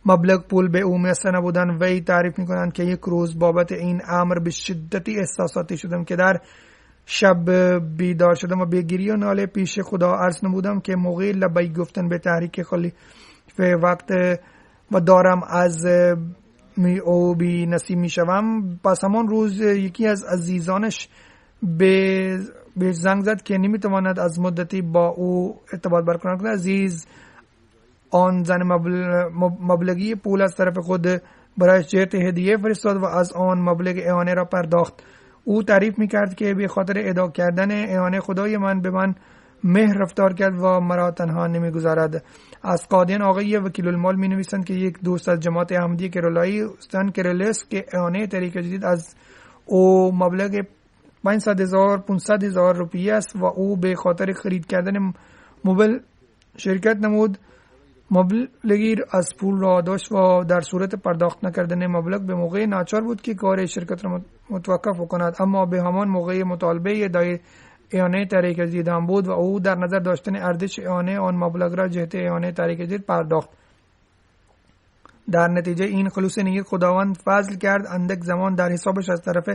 مبلغ پول به او میسر نبودن. وی تعریف میکنند که یک روز بابت این امر به شدتی احساساتی شدم که در شب بیدار شدم و به گریه و ناله پیش خدا عرض نمودم که موقع لبیک گفتن به تحریک خلیفه وقت و دارم از او بی نصیب می شوم. پس همان روز یکی از عزیزانش به زنگ زد که نمی تواند از مدتی با او ارتباط برقرار کند. عزیز آن زن مبلغی پول از طرف خود برایش جهت هدیه فرستاد و از آن مبلغ اعانه را پرداخت. او تعریف می کرد که به خاطر ادا کردن اعانه خدای من به من مهر رفتار کرد و مرا تنها نمی گذارد. از قادیان آقای وکیل المال می نویسند که یک دوست از جماعت احمدی کرولایی استان کرلس که اعانه طریق جدید از او مبلغ 500,000 روپیه است و او به خاطر خرید کردن موبایل شرکت نمود. مبلغی از پول را داشت و در صورت پرداخت نکردن مبلغ به موقع ناچار بود که کار شرکت را متوقف کند، اما به همان موقع مطالبه ادای اعانه طریق جدید هم بود و او در نظر داشتن ارزش اعانه آن مبلغ را جهت اعانه طریق جدید پرداخت. در نتیجه این خلوص نیت خداوند فضل کرد. اندک زمان در حسابش از طرف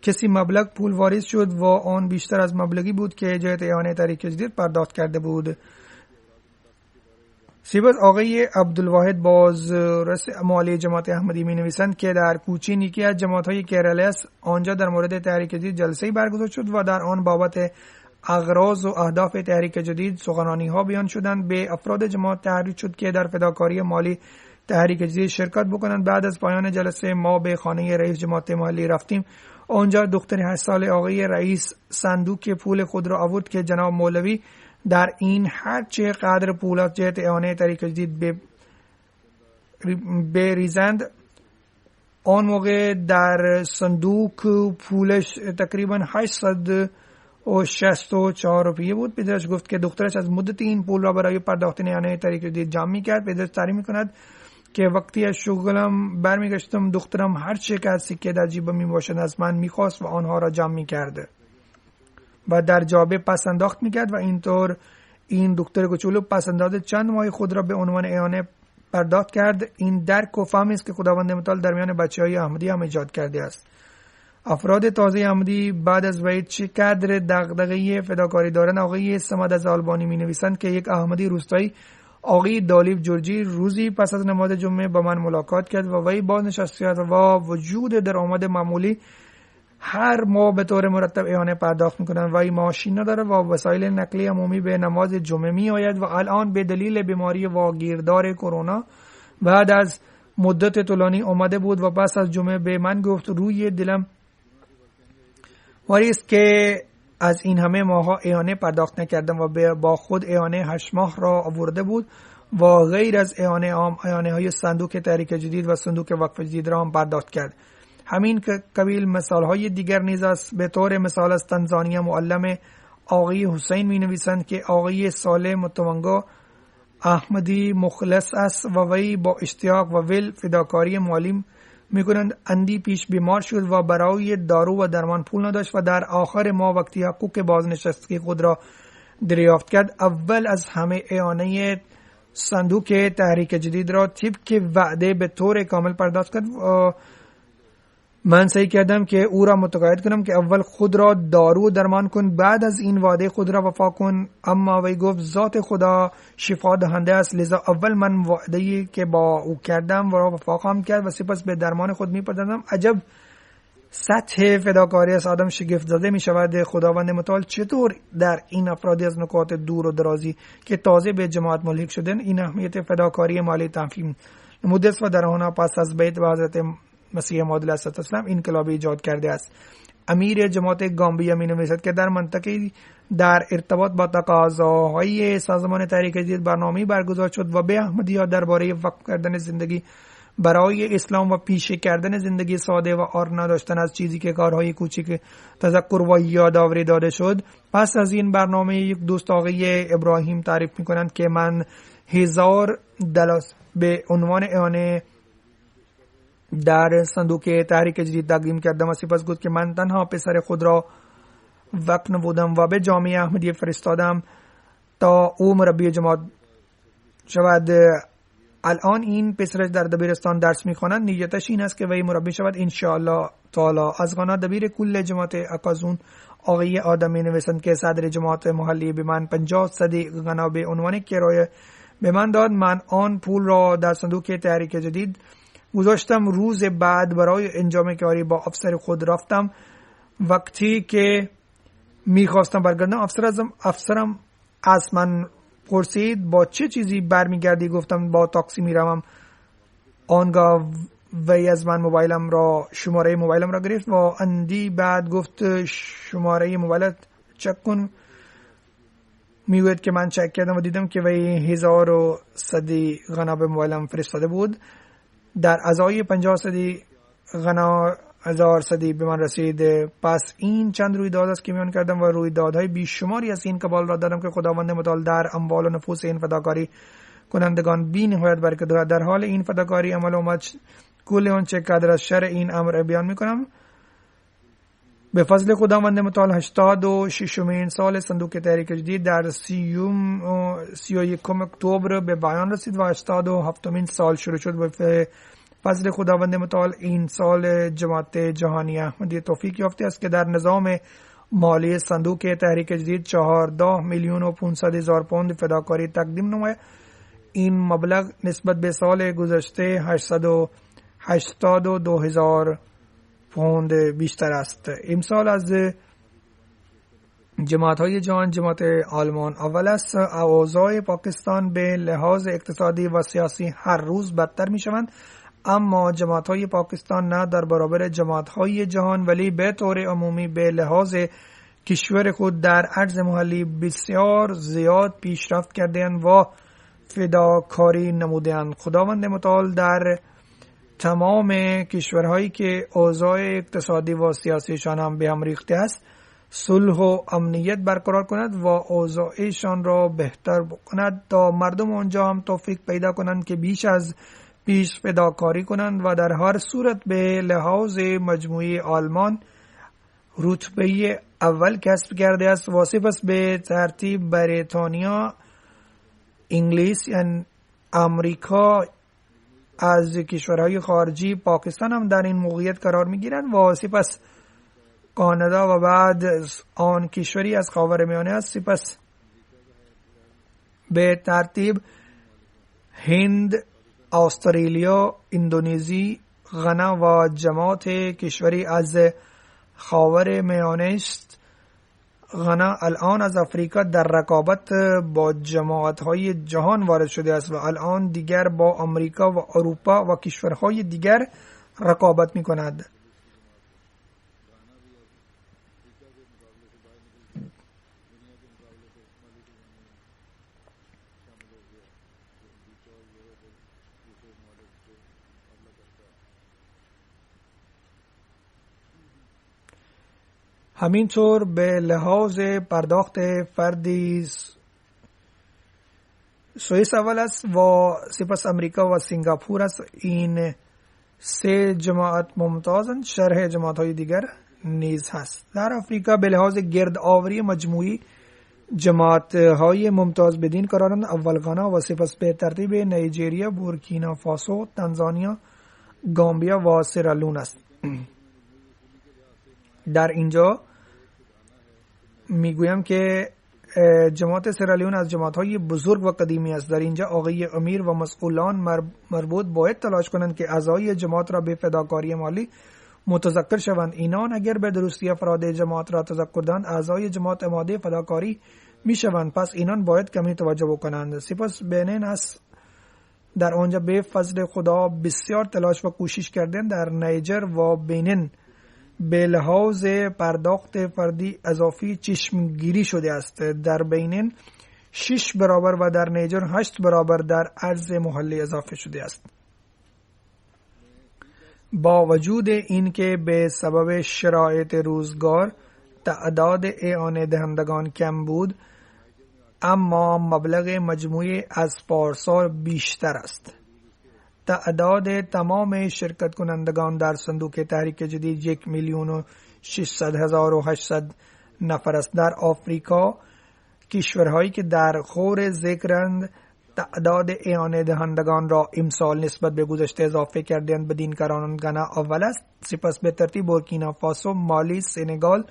کسی مبلغ پول واریز شد و آن بیشتر از مبلغی بود که جهت اعانه طریق جدید پرداخت کرده بود. سپس آقای عبدالواحد باز رئیس مالی جماعت احمدی می نویسند که در کوچین یکی از جماعت های کرلس آنجا در مورد تحریک جدید جلسه برگزار شد و در آن بابت اغراض و اهداف تحریک جدید سخنرانی ها بیان شدند. به افراد جماعت تحریک شد که در فداکاری مالی تحریک جدید شرکت بکنند. بعد از پایان جلسه ما به خانه رئیس جماعت محلی رفتیم. آنجا دختر 8 ساله آقای رئیس صندوق پول خود را آورد که جناب مولوی در این هر چه قدر پولات جهت اعانه طریق جدید بریزند. آن موقع در صندوق پولش تقریبا 864 روپیه بود. پدرش گفت که دخترش از مدت این پول را برای پرداختن اعانه طریق جدید جمع می‌کرد. پدرش تعریف می‌کند که وقتی از شغلم برمیگشتم دخترم هر چه که از سکه در جیبم میباشد از من میخواست و آنها را جمع میکرد و در جابه پس انداخت میکرد و اینطور این دختر کوچولو پس انداز چند ماه خود را به عنوان اعانه پرداخت کرد. این درک و فهمی است که خداوند متعال درمیان بچه‌های احمدی هم ایجاد کرده است. افراد تازه احمدی بعد از وحید چقدر دغدغه فداکاری دارند. آقای صمد از آلبانی می نویسند که یک احمدی روستایی آقای دالیب جورجی روزی پس از نماز جمعه با من ملاقات کرد و وی بازنشست کرد و وجود درآمد معمولی هر ماه به طور مرتب اعانه پرداخت میکنند. وی ماشین نداره و وسایل نقلیه عمومی به نماز جمعه می آید و الان به دلیل بیماری واگیردار کرونا بعد از مدت طولانی آمده بود و پس از جمعه به من گفت روی دلم واریست که از این همه ماها اعانه پرداخت نکردم و با خود اعانه 8 ماه را آورده بود و غیر از اعانه عام اعانه های صندوق تحریک جدید و صندوق وقف جدید را هم پرداخت کرد. همین قبیل مثال های دیگر نیز است. به طور مثال از تنزانیا معلم آقای حسین می نویسند که آقای صالح متوانگا احمدی مخلص است و وی با اشتیاق و ول فداکاری مالی میکنند. اندی پیش بیمار شد و برای دارو و درمان پول نداشت و در آخر ماه وقتی حقوق بازنشستگی خود را دریافت کرد اول از همه اعانه صندوق تحریک جدید را طبق وعده به طور کامل پرداخت کرد. من سعی کردم که او را متقاعد کنم که اول خود را دارو درمان کن، بعد از این وعده خود را وفا کن، اما وی گفت ذات خدا شفا دهنده است، لذا اول من وعده‌ای که با او کردم و را وفا خواهم کرد و سپس به درمان خود می‌پردازم. عجب سطح فداکاری از آدم شگفت زده می شود. خداوند متعال چطور در این افرادی از نکات دور و درازی که تازه به جماعت ملحق شدن این اهمیت فداکاری مالی تفهیم نموده است و در آنها پس از بیت و حضرت مسیح موعود علیه السلام انقلاب ایجاد کرده است. امیر جماعت گامبیا می نویسد که در منطقه در ارتباط با تقاضاهای سازمان تحریک جدید برنامه‌ای برگزار شد و به احمدی‌ها درباره وقف کردن زندگی برای اسلام و پیشه کردن زندگی ساده و آر نداشتن از چیزی که کارهای کوچک تذکر و یادآوری داده شد. پس از این برنامه یک دوست آقای ابراهیم تعریف می کنند که من $1000 به عنوان اعانه در صندوق تحریک جدید تقدیم کردم و سپس گفت که من تنها پسر خود را وقف نبودم و به جامعه احمدیه فرستادم تا او مربی جماعت شود. الان این پسرش در دبیرستان درس میخواند. نیتش این است که وی مربی شود ان شاء الله تعالی. از غنا دبیر کل جماعت اکازون آقای آدمی نویسند که صدر جماعت محلی به من 50 صدی غنا به عنوان کرایه به من داد. من آن پول را در صندوق تحریک جدید گذاشتم. روز بعد برای انجام کاری با افسر خود رفتم. وقتی که میخواستم برگردم افسرم از من پرسید با چه چیزی برمیگردی؟ گفتم با تاکسی میروم. آنگاه وی از من شماره موبایلم را گرفت و اندی بعد گفت شماره موبایلت چک کن. میگوید که من چک کردم و دیدم که وی 1100 غنا به موبایلم فرستاده بود. در ازای 50 صدی غنا 1000 صدی به من رسید. پس این چند رویداد است که میان کردم و رویدادهای بیشماری از این قبال را دارم که خداوند متعال در اموال و نفوس این فداکاری کنندگان بی نهایت برکت دارد. در حال این فداکاری عمل اومد کل آنچه قدر از شر این امر بیان میکنم. به فضل خداوند متعال 86مین سال صندوق تحریک جدید در 31 اکتبر به پایان رسید و 87مین سال شروع شد. به فضل خداوند متعال این سال جماعت جهانی احمدی توفیق یافته است که در نظام مالی صندوق تحریک جدید 14,500,000 پوند فداکاری تقدیم نماید. این مبلغ نسبت به سال گذشته 882,000 پوند بیشتر است. امسال از جماعت‌های جهان جماعت آلمان اول است. اوضاع پاکستان به لحاظ اقتصادی و سیاسی هر روز بدتر می‌شوند، اما جماعت‌های پاکستان نه در برابر جماعت‌های جهان ولی به طور عمومی به لحاظ کشور خود در عرض محلی بسیار زیاد پیشرفت کرده‌اند و فداکاری نموده‌اند. خداوند متعال در تمام کشورهایی که اوضاع اقتصادی و سیاسیشان هم به هم ریخته است صلح و امنیت برقرار کند و اوضاعشان را بهتر بکند تا مردم آنجا هم توفیق پیدا کنند که بیش از پیش فداکاری کنند و در هر صورت به لحاظ مجموعی آلمان رتبه اول کسب کرده است و سپس به ترتیب بریتانیا، انگلیس یعنی امریکا از کشورهای خارجی پاکستان هم در این موقعیت قرار میگیرند و سپس کانادا و بعد آن کشوری از خاورمیانه است. سپس به ترتیب هند، استرالیا، اندونزی، غنا و جماعت کشوری از خاورمیانه است. غنا الان از افریقا در رقابت با جماعت‌های جهان وارد شده است و الان دیگر با امریکا و اروپا و کشورهای دیگر رقابت می‌کند. همینطور به لحاظ پرداخت فردی سوئیس اول است و سپس امریکا و سنگاپور است. این سه جماعت ممتازند. شرح جماعت‌های دیگر نیز هست. در افریقا به لحاظ گرد آوری مجموعی جماعت‌های ممتاز بدین قرارند. اول غانا و سپس به ترتیب نیجریه، بورکینافاسو، تانزانیا، گامبیا و سیرالئون است. در اینجا میگویم که جماعت سیرالئون از جماعت‌های بزرگ و قدیمی است. در اینجا آقای امیر و مسئولان مربوط باید تلاش کنند که اعضای جماعت را به فداکاری مالی متذکر شوند. اینان اگر به درستی افراد جماعت را تذکر دهند اعضای جماعت آماده فداکاری می شوند. پس اینان باید کمی توجه کنند. سپس بنین است. در آنجا به فضل خدا بسیار تلاش و کوشش کردند. در نیجر و بنین به لحاظ پرداخت فردی اضافی چشمگیری شده است. در بنین 6 برابر و در نیجر 8 برابر در ارز محلی اضافه شده است. با وجود اینکه به سبب شرایط روزگار تعداد اعانه دهندگان کم بود، اما مبلغ مجموعی از پارسال بیشتر است. تعداد تمام شرکت کنندگان در صندوق تحریک جدید 1,600,800 نفر است. در آفریقا کشورهایی که در خور ذکرند تعداد اعانه دهندگان را امسال نسبت به گذشته اضافه کردند. بدین قرار غنا اول است، سپس به ترتیب بورکینافاسو، مالی، سنگال،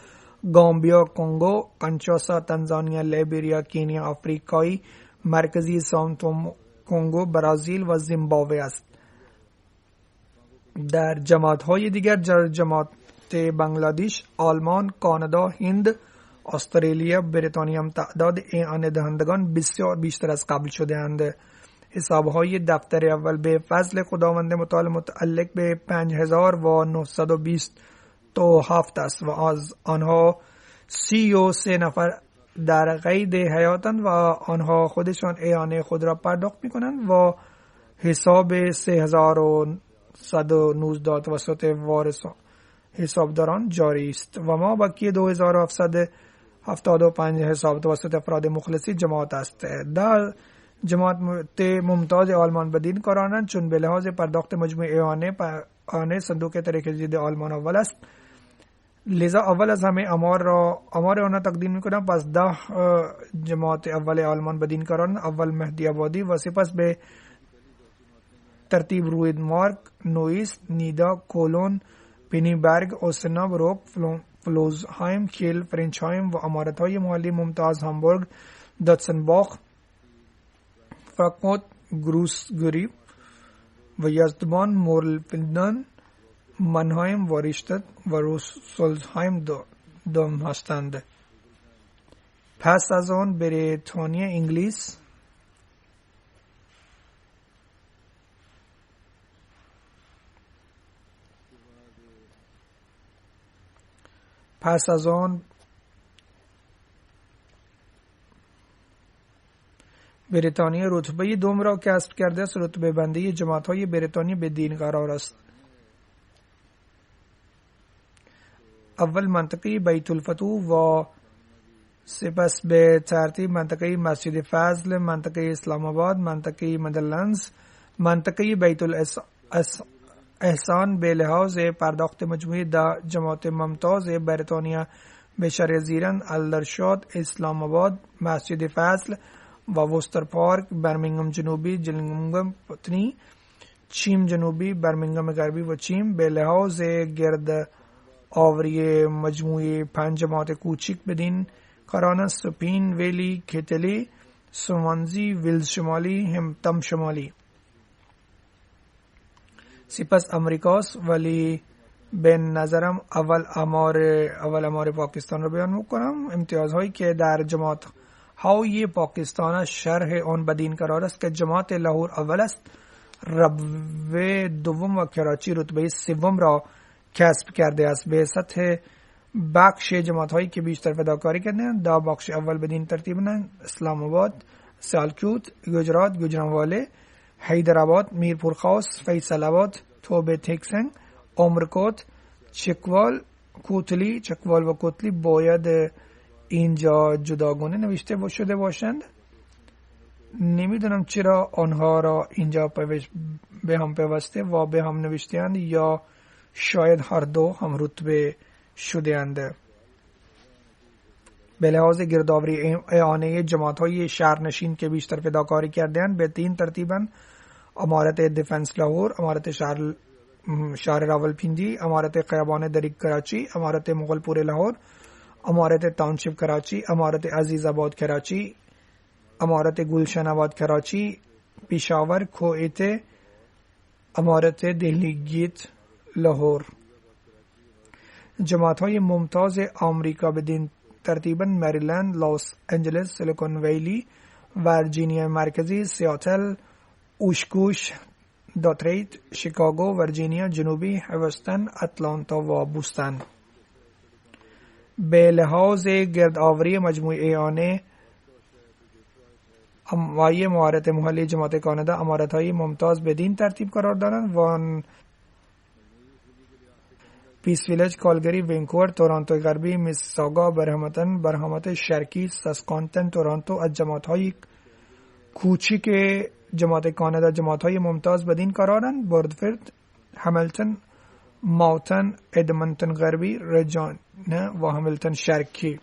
گامبیا، کنگو، کنشاسا، تنزانیا، لیبریا، کینیا، آفریقای مرکزی، سانتو کنگو، برزیل و زیمبابوه است. در جماعت‌های دیگر جماعت بنگلادش، آلمان، کانادا، هند، استرالیا، بریتانیا هم تعداد اعانه دهندگان بسیار بیشتر از قبل شده اند. حسابهای دفتر اول به فضل خداوند متعال متعلق به 5927 است و از آنها 33 نفر در قید حیاتند و آنها خودشان اعانه خود را پرداخت می کنند و حساب 3119 توسط وارثان حسابداران جاری است و ما باقی 2775 حساب توسط افراد مخلصی جماعت است. در جماعت ممتاز آلمان بدین کارانند چون به لحاظ پرداخت مجموع اعانه صندوق طریق جدید آلمان اول است، لذا اول از همه آمار آنها تقدیم میکنم. پس 10 جماعت اول آلمان بدین کاران، اول مهدی آبادی و سپس به ترتیب روید مارک، نویس، نیدا، کولون، پینیبرگ، اوسنا، روک، فلوزهایم، کیل، فرنچهایم و امارت‌های محلی ممتاز هامبورگ، داتسنباخ، فرانکفورت، گروسگوری و یزدمان، مورلفیلدن، منهایم و ریشتت و روسولزهایم دوم هستند. پس از آن بریتانیا، انگلیس، بریتانیا رتبه دوم را کسب کرده است. رتبه بندی جماعت‌های بریتانیا به دین قرار است. اول منطقه بیت الفتوح و سپس به ترتیب منطقه مسجد فضل، منطقه اسلام آباد، منطقه مدلنز، منطقه بیت الاحسان. به لحاظ پرداخت مجموعی جماعت ممتاز بریتانیا به شهر زیرن، الدرشاد، اسلام آباد، مسجد فضل و وستر پارک، برمنگم جنوبی، جلینگهم پتنی، چیم جنوبی، برمنگم غربی و چیم به لحاظ گرد آوری مجموعی 5 جماعت کوچک بدین کاران: سپین، ویلی، کتلی، سوانزی، ویلز شمالی، همتم شمالی. سپس امریکاست، ولی به نظرم اول امار پاکستان رو بیان میکنم. امتیازهایی که در جماعت های پاکستان شرح آن بدین قرار است که جماعت لاهور اول است، ربوه دوم و کراچی رتبه سوم را کسب کرده است. به سطح بخش جماعت هایی که بیشتر فداکاری کردند، دا بخش اول بدین ترتیبند: اسلام آباد، سیالکوت، گجرات، گوجرانواله، حیدرآباد، میرپور خاص، فیصل آباد، توبه تکسنگ، عمرکوت، چکوال و کوتلی باید اینجا جداگانه نوشته شده باشند. نمیدونم چرا آنها را اینجا به هم پیوسته و به هم نوشته‌اند یا شاید هر دو هم رتبه شده اند. به لحاظ گردآوری اعانه جماعت‌های شهرنشین که بیشتر فداکاری کرده‌اند به 3 ترتیبند: امارت دیفنس لاهور، امارت شهر راولپنڈی، امارت خیابان دریک کراچی، امارت مغلپور لاہور، امارت ٹاؤنشپ کراچی، امارت عزیز آباد کراچی، امارت گلشن آباد کراچی، پشاور کویت، امارت دہلی گیت لاہور. جماعت‌های ممتاز آمریکا بدین ترتیباً: مریلند، لاس آنجلس، سیلیکون ویلی، ورجینیا مرکزی، سیاتل، اوشکوش، داتریت، شیکاگو، ورجینیا جنوبی، هیوستن، اتلانتا و بوستون. به لحاظ گردآوری مجموع اعانه اموای امارت محلی جماعت کانادا امارت‌های ممتاز بدین ترتیب قرار دارند: وان پیس ویلج، کالگری، ونکوور، تورنتو غربی، میسیساگا، برهامت شرقی، ساسکانتن، تورنتو. از جماعت‌های کوچک جماعت کانادا جماعت‌های ممتاز بدین قرارند: بردفورد، همیلتون، ماوتن، ادمنتون غربی، رجانا و همیلتون شرقی.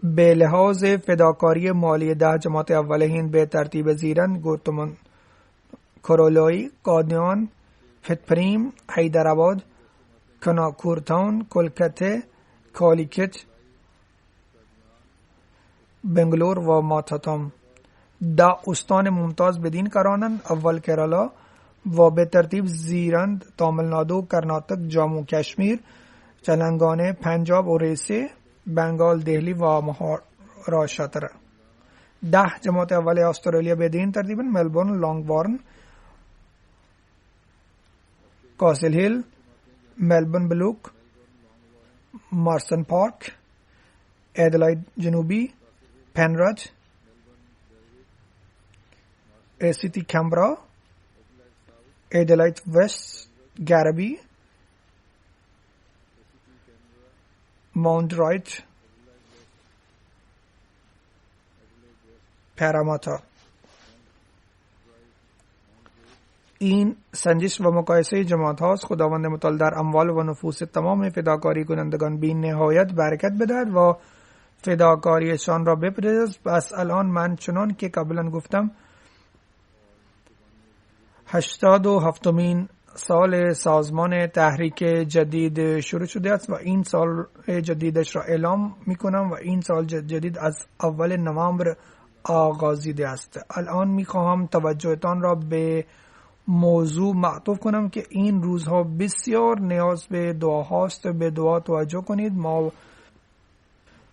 به لحاظ فداکاری مالی 10 جماعت اول هند به ترتیب زیرن: گوتمان، کرولایی، قادیان، فتپریم، حیدرآباد، کناکورتاون، کلکته، کالیکت، بنگلور و ماتاتام 10 استان ممتاز بدین قرارند. اول کرالا و به ترتیب زیرند تامل نادو، کرناٹک، جامو کشمیر، تلنگانه، پنجاب، اوریسا، بنگال، دهلی و مهاراشتر. 10 جماعت اول استرالیا بدین ترتیب ملبورن، لانگوارن، کاسل هیل، ملبورن بلوک، مارسن پارک، ایدلاید جنوبی، پنرج، ایسیتی کمبرا، ایدلاید ویست، گاربی، ماونت رایت، پاراماتا. این سنجش و مقایسه جماعت هاست. خداوند متعال در اموال و نفوس تمام فداکاری کنندگان بی نهایت برکت بدهد و فداکاریشان را بپذیرد. پس الان من چنان که قبلا گفتم 87مین سال سازمان تحریک جدید شروع شده است و این سال جدیدش را اعلام میکنم و این سال جدید از اول نوامبر آغازیده است. الان میخواهم توجهتان را به موضوع معطوف کنم که این روزها بسیار نیاز به دعا هاست. به دعا توجه کنید. ما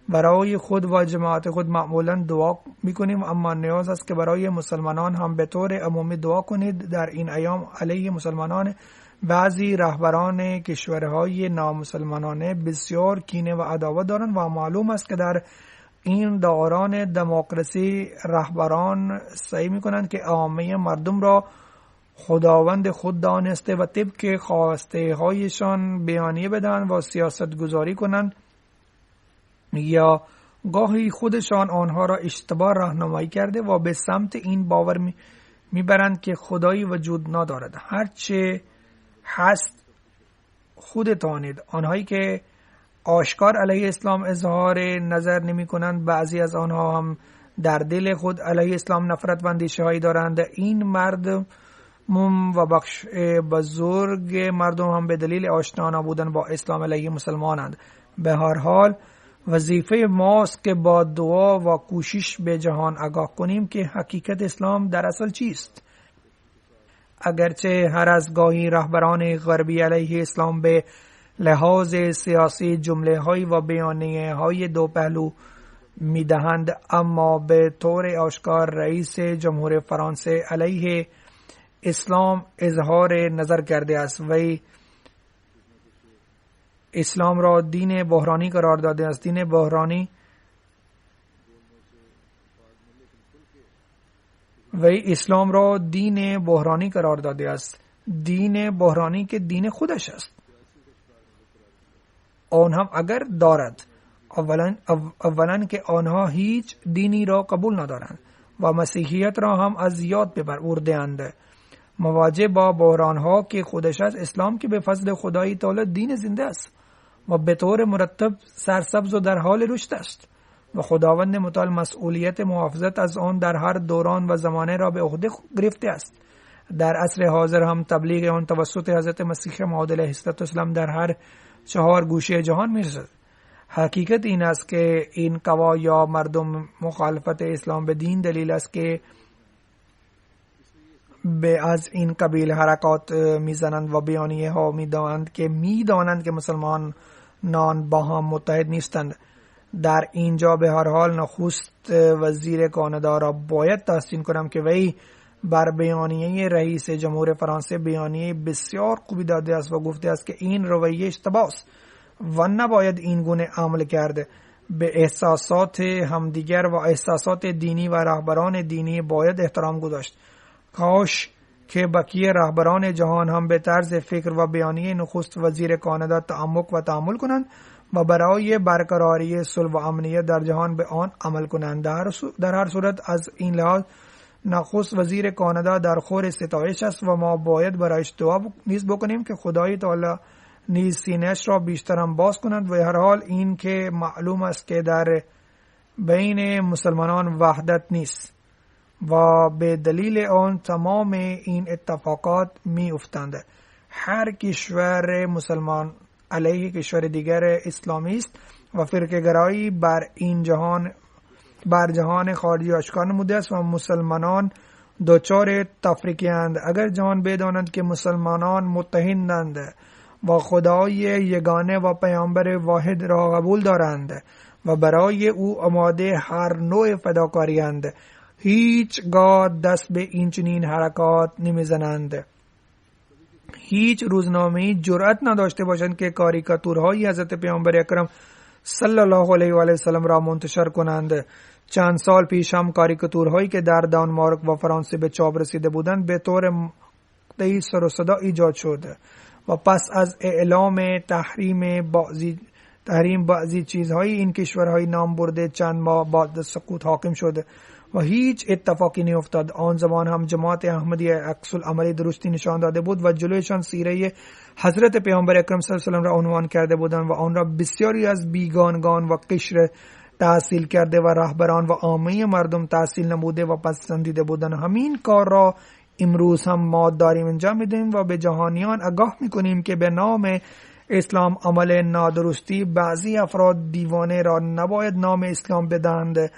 برای خود و جماعت خود معمولا دعا میکنیم، اما نیاز است که برای مسلمانان هم به طور عمومی دعا کنید. در این ایام علیه مسلمانان بعضی رهبران کشورهای نامسلمانانه بسیار کینه و عداوت دارند و معلوم است که در این دوران دموکراسی رهبران سعی میکنند که عامه مردم را خداوند خود دانسته و طبق خواسته هایشان بیانیه بدن و سیاست گذاری کنند یا گاهی خودشان آنها را اشتباه راهنمایی کرده و به سمت این باور میبرند که خدایی وجود ندارد. هرچه هست خودتانید. آنهایی که آشکار علیه اسلام اظهار نظر نمی کنند، بعضی از آنها هم در دل خود علیه اسلام نفرت و اندیشه هایی دارند. این مردم و بخش بزرگ مردم هم به دلیل آشنا نبودن با اسلام علیه مسلمانند. به هر حال وظیفه ماست که با دعا و کوشش به جهان آگاه کنیم که حقیقت اسلام در اصل چیست. اگرچه هر از گاهی رهبران غربی علیه اسلام به لحاظ سیاسی جمله های و بیانیه های دو پهلو می دهند، اما به طور آشکار رئیس جمهور فرانسه علیه اسلام اظهار نظر کرده است. وی اسلام را دین بحرانی قرار داده است. دین بحرانی وی اسلام را دین بحرانی قرار داده است. دین بحرانی که دین خودش است. آن هم اگر دارد، اولا که آنها هیچ دینی را قبول ندارند و مسیحیت را هم از یاد ببرده. مواجه با بحران ها که خودش است، اسلام که به فضل خدای تعالی دین زنده است و به طور مرتب سرسبز و در حال رشد است و خداوند متعال مسئولیت محافظت از آن در هر دوران و زمانه را به عهده گرفته است. در عصر حاضر هم تبلیغ آن توسط حضرت مسیح موعود علیه السلام در هر 4 گوشه جهان می‌رسد. حقیقت این است که این قوا یا مردم مخالفت اسلام به دین دلیل است که به از این قبیل حرکات میزنند و بیانیه ها میدانند که مسلمانان با هم متحد نیستند. در اینجا به هر حال نخست وزیر کانادا را باید تحسین کنم که وی بر بیانیه رئیس جمهور فرانسه بیانیه بسیار خوبی داده است و گفته است که این رویه اشتباه است و نباید این گونه عمل کرده. به احساسات همدیگر و احساسات دینی و رهبران دینی باید احترام گذاشت. کاش که بقیه رهبران جهان هم به طرز فکر و بیانیه نخست وزیر کانادا تعمق و تأمل کنند و برای برقراری صلح و امنیت در جهان به آن عمل کنند. در هر صورت از این لحاظ نخست وزیر کانادا در خور ستایش است و ما باید برایش دعا نیز بکنیم که خدای تعالی نیز سینه‌اش را بیشتر هم باز کند. و هر حال این که معلوم است که در بین مسلمانان وحدت نیست و به دلیل آن تمام این اتفاقات می افتند. هر کشور مسلمان علیه کشور دیگر اسلامی است و فرقه گرایی بر جهان خارجی آشکار نموده است و مسلمانان دچار تفریقی اند. اگر جهان بدانند که مسلمانان متحدند و خدای یگانه و پیامبر واحد را قبول دارند و برای او آماده هر نوع فداکاری اند، هیچگاه دست به این چنین حرکات نمیزنند. هیچ روزنامه‌ای جرأت نداشته باشند که کاریکاتورهای حضرت پیامبر اکرم صلی الله علیه و آله و سلم را منتشر کنند. چند سال پیش هم کاریکاتورهایی که در دانمارک و فرانسه به چاپ رسیده بودند به طور مقطعی سر و صدا ایجاد شد و پس از اعلام تحریم بعضی چیزهای این کشورهای نام برده چند ماه بعد سقوط حاکم شد و هیچ اتفاقی نیفتاد. آن زمان هم جماعت احمدیه عکس العمل درستی نشان داده بود و جلویشان سیره حضرت پیامبر اکرم صلی الله علیه و آله را عنوان کرده بودند و آن را بسیاری از بیگانگان و قشر تحصیل کرده و رهبران و عامه مردم تحصیل نموده و پسندیده بودند. همین کار را امروز هم ما داریم انجام میدیم و به جهانیان آگاه میکنیم که به نام اسلام عمل نادرستی بعضی افراد دیوانه را نباید نام اسلام بدهند.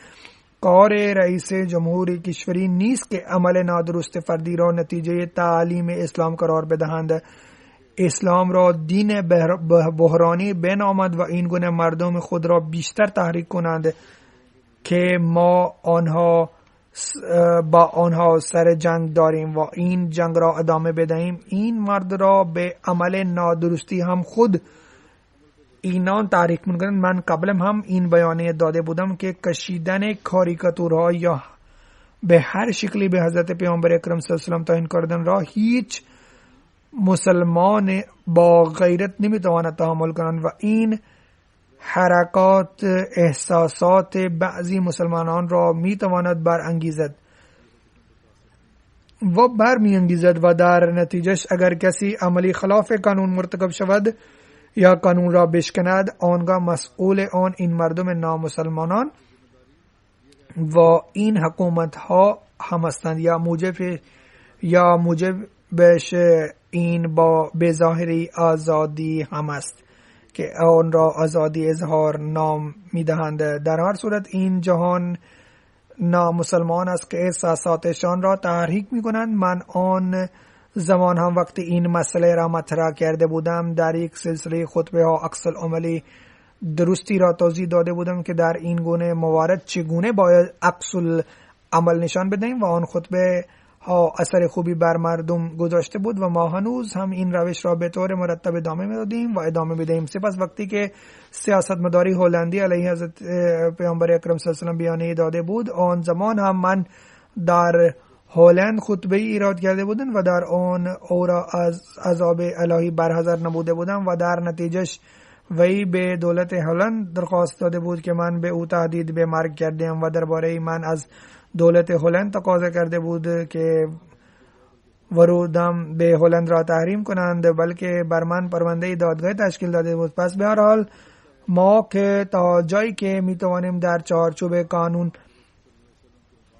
کار رئیس جمهور کشوری نیست که عمل نادرست فردی را نتیجه تعالیم اسلام قرار بدهند. اسلام را دین بحرانی بنامد و این گونه مردم خود را بیشتر تحریک کنند که ما با آنها سر جنگ داریم و این جنگ را ادامه بدهیم. این مرد را به عمل نادرستی هم خود اینان تحریک میکنند. من قبلم هم این بیانیه داده بودم که کشیدن کاریکاتورها یا به هر شکلی به حضرت پیامبر اکرم صلی الله علیه و آله تعیین کردن را هیچ مسلمان با غیرت نمیتواند تحمل کنند و این حرکات احساسات بعضی مسلمانان را میتواند برانگیزد و برمیانگیزد و در نتیجهش اگر کسی عملی خلاف قانون مرتکب شود یا قانون را بشکند آنگاه مسئول آن این مردم نامسلمانان و این حکومت ها هم هستند یا موجبش این با به ظاهری آزادی هم است که آن را آزادی اظهار نام میدهند. در هر صورت این جهان نامسلمان است که احساساتشان را تحریک میکنند. من آن زمان هم وقتی این مسئله را مطرح کرده بودم در یک سلسله خطبه ها عکس العمل درستی را توضیح داده بودم که در این گونه موارد چگونه باید عکس العمل نشان بدهیم و آن خطبه ها اثر خوبی بر مردم گذاشته بود و ما هنوز هم این روش را به طور مرتب ادامه میدادیم و ادامه میدهیم. سپس وقتی که سیاستمداری هلندی علیه حضرت پیامبر اکرم صلی الله علیه و آله بیانیه داده بود آن زمان هم من در هلند خطبه ایراد کرده بودم و در آن او را از عذاب الهی برحذر نموده بودم و در نتیجهش وی به دولت هلند درخواست داده بود که من به او تهدید به مرگ کردم و درباره من از دولت هلند تقاضا کرده بود که ورودم به هلند را تحریم کنند بلکه بر من پرونده دادگاه تشکیل داده بود. پس به هر حال ما که تا جایی که میتوانیم در چارچوب قانون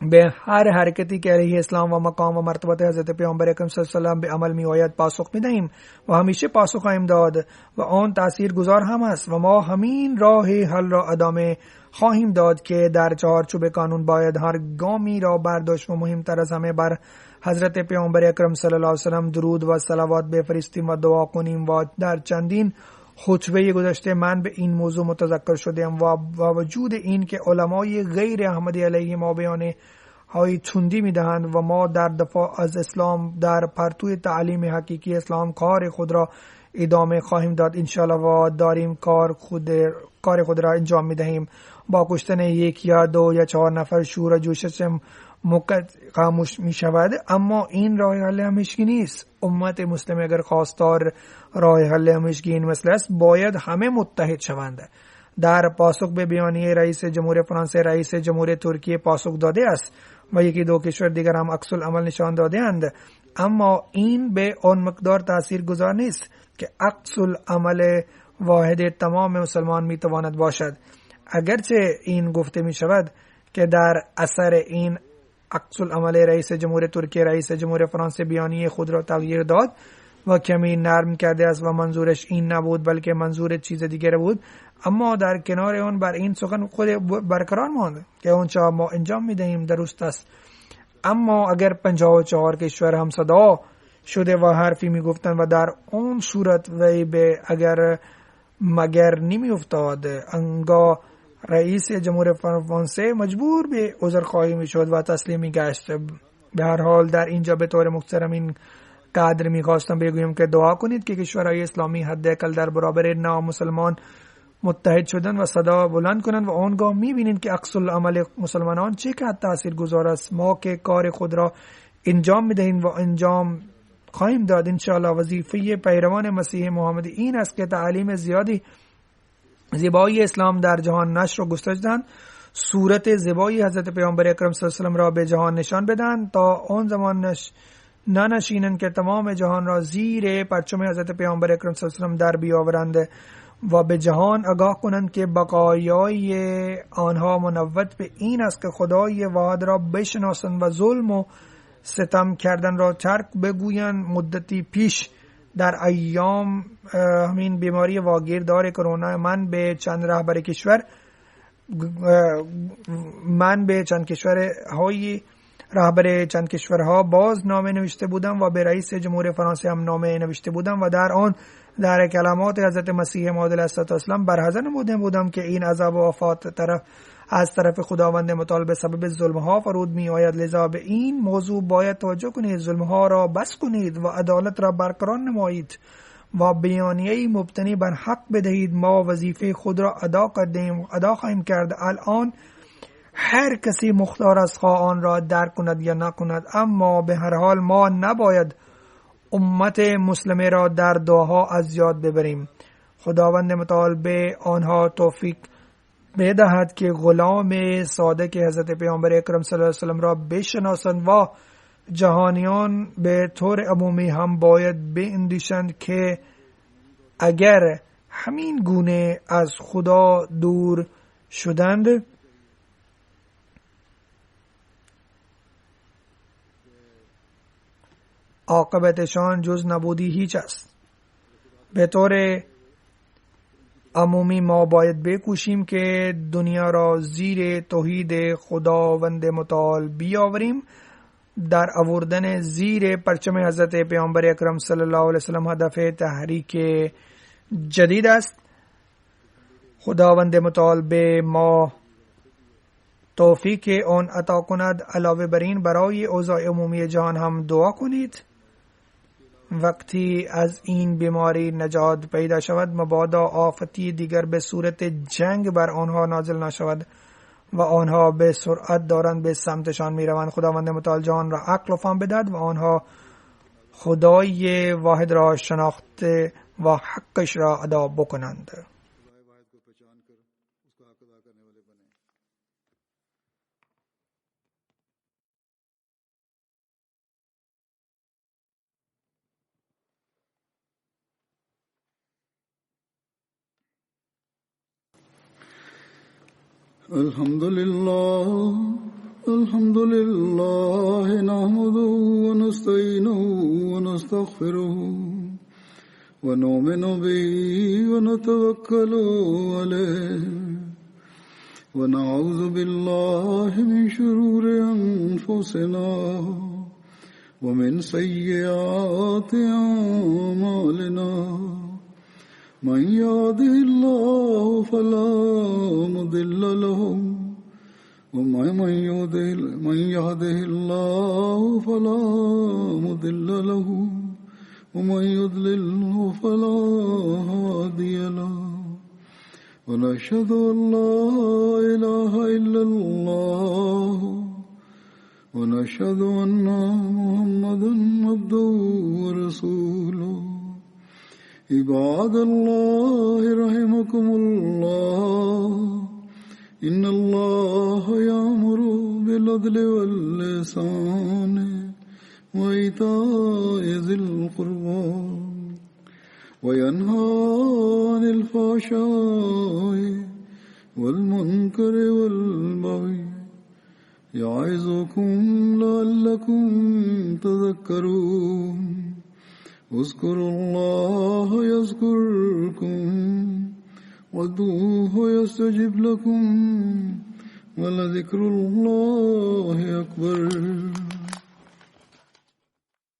به هر حرکتی که علیه اسلام و مقام و مرتبت حضرت پیامبر اکرم صلی الله علیه و آله به عمل می آید پاسخ میدهیم و همیشه پاسخ خواهیم داد و آن تاثیرگذار هم است و ما همین راه حل را ادامه خواهیم داد که در چارچوب قانون باید هر گامی را برداشت و مهمتر از همه بر حضرت پیامبر اکرم صلی الله علیه و سلم درود و صلوات بفرستیم و دعا کنیم و در چندین خطبه گذشته من به این موضوع متذکر شدم و با وجود این که علمای غیر احمدی علیه ما بیانه های تندی میدهند و ما در دفاع از اسلام در پرتوی تعلیم حقیقی اسلام کار خود را ادامه خواهیم داد انشاءالله و داریم کار خود را انجام میدهیم. با کشتن یک یا دو یا 4 نفر شور و جوشش موقع خاموش می شود اما این راه حل همیشگی نیست. امت مسلم اگر خواستار راه حل همیشگی این مسئله است باید همه متحد شوند. در پاسخ به بیانیه رئیس جمهور فرانسه رئیس جمهور ترکیه پاسخ داده است و یکی دو کشور دیگر هم عکس العمل نشان داده اند اما این به آن مقدار تأثیر گذار نیست که عکس العمل واحد تمام مسلمان می تواند باشد. اگرچه این گفته می شود که در اثر این عکس العمل رئیس جمهور ترکیه رئیس جمهور فرانسه بیانیه خود را تغییر داد و کمی نرم کرده است و منظورش این نبود بلکه منظور چیز دیگر بود، اما در کنار آن بر این سخن خود برقرار ماند که آنچه ما انجام می‌دهیم درست است. اما اگر 54 کشور هم صدا شده و حرفی میگفتند و در اون صورت وی به اگر مگر نمی افتاد، انگاه رئیس جمهور فرانسه مجبور به عذرخواهی می شد و تسلیم می گشت. به هر حال در اینجا به طور مختصر این قدر می خواستم بگویم که دعا کنید که کشورهای اسلامی حداقل در برابر نامسلمان متحد شدن و صدا بلند کنند و آنگاه می بینید که عکس العمل مسلمانان چقدر تاثیرگذار است. ما که کار خود را انجام می دهیم و انجام خواهیم داد انشاءالله. وظیفه پیروان مسیح محمد این است که تعالیم زیبایی اسلام در جهان نشر و گسترش دهند، صورت زیبایی حضرت پیامبر اکرم صلی الله علیه و آله را به جهان نشان بدهند تا آن زمان ننشینند که تمام جهان را زیر پرچم حضرت پیامبر اکرم صلی الله علیه و آله در بیاورند و به جهان آگاه کنند که بقایای آنها منوط به این است که خدای واحد را بشناسند و ظلم و ستم کردن را ترک بگویند. مدتی پیش در ایام همین بیماری واگیردار کرونا من به چند کشورها باز نامه نوشته بودم و به رئیس جمهور فرانسه هم نامه نوشته بودم و در آن در کلمات حضرت مسیح موعود علیه السلام برحضر نموده بودم که این عذاب و آفات از طرف خداوند متعال به سبب ظلم ها فرود می آید. لذا به این موضوع باید توجه کنید، ظلم ها را بس کنید و عدالت را برقرار نمایید و بیانیه مبتنی بر حق بدهید. ما وظیفه خود را ادا خواهیم کرد. الان هر کسی مختار است خواه آن را درک کند یا نکند، اما به هر حال ما نباید امت مسلمه را در دعاها از یاد ببریم. خداوند متعال به آنها توفیق بدهد که غلام صادق حضرت پیامبر اکرم صلی الله علیه و آله را بشناسند و جهانیان به طور عمومی هم باید باندیشند که اگر همین گونه از خدا دور شدند عاقبتشان جز نابودی هیچ است. به طور عمومی ما باید بکوشیم که دنیا را زیر توحید خداوند متعال بیاوریم. در آوردن زیر پرچم حضرت پیامبر اکرم صلی الله علیه وسلم هدف تحریک جدید است. خداوند متعال به ما توفیق آن عطا کند. علاوه بر این برای اوضاع عمومی جهان هم دعا کنید. وقتی از این بیماری نجات پیدا شود مبادا آفتی دیگر به صورت جنگ بر آنها نازل نشود و آنها به سرعت دارند به سمتشان می روند. خداوند متعال جهان را عقل و فهم بدهد و آنها خدای واحد را شناخته و حقش را ادا بکنند. الحمد لله نحمده ونستعينه ونستغفره ونؤمن به ونتوكل عليه ونعوذ بالله من شرور أنفسنا ومن سيئات أعمالنا. من يهده الله فلا مضل له ومن يهده الله فلا مضل له ومن يضلل فلا هادي له. ونشهد أن لا إله إلا الله ونشهد أن محمدا عبده ورسوله. عباد الله رحمكم الله إن الله يأمر بالعدل والإحسان وإيتاء ذي القربى وينهى عن الفحشاء والمنكر والبغي يعظكم لعلكم تذكرون. اذكروا الله يذكركم وادعوه يستجب لكم ولذكر الله أكبر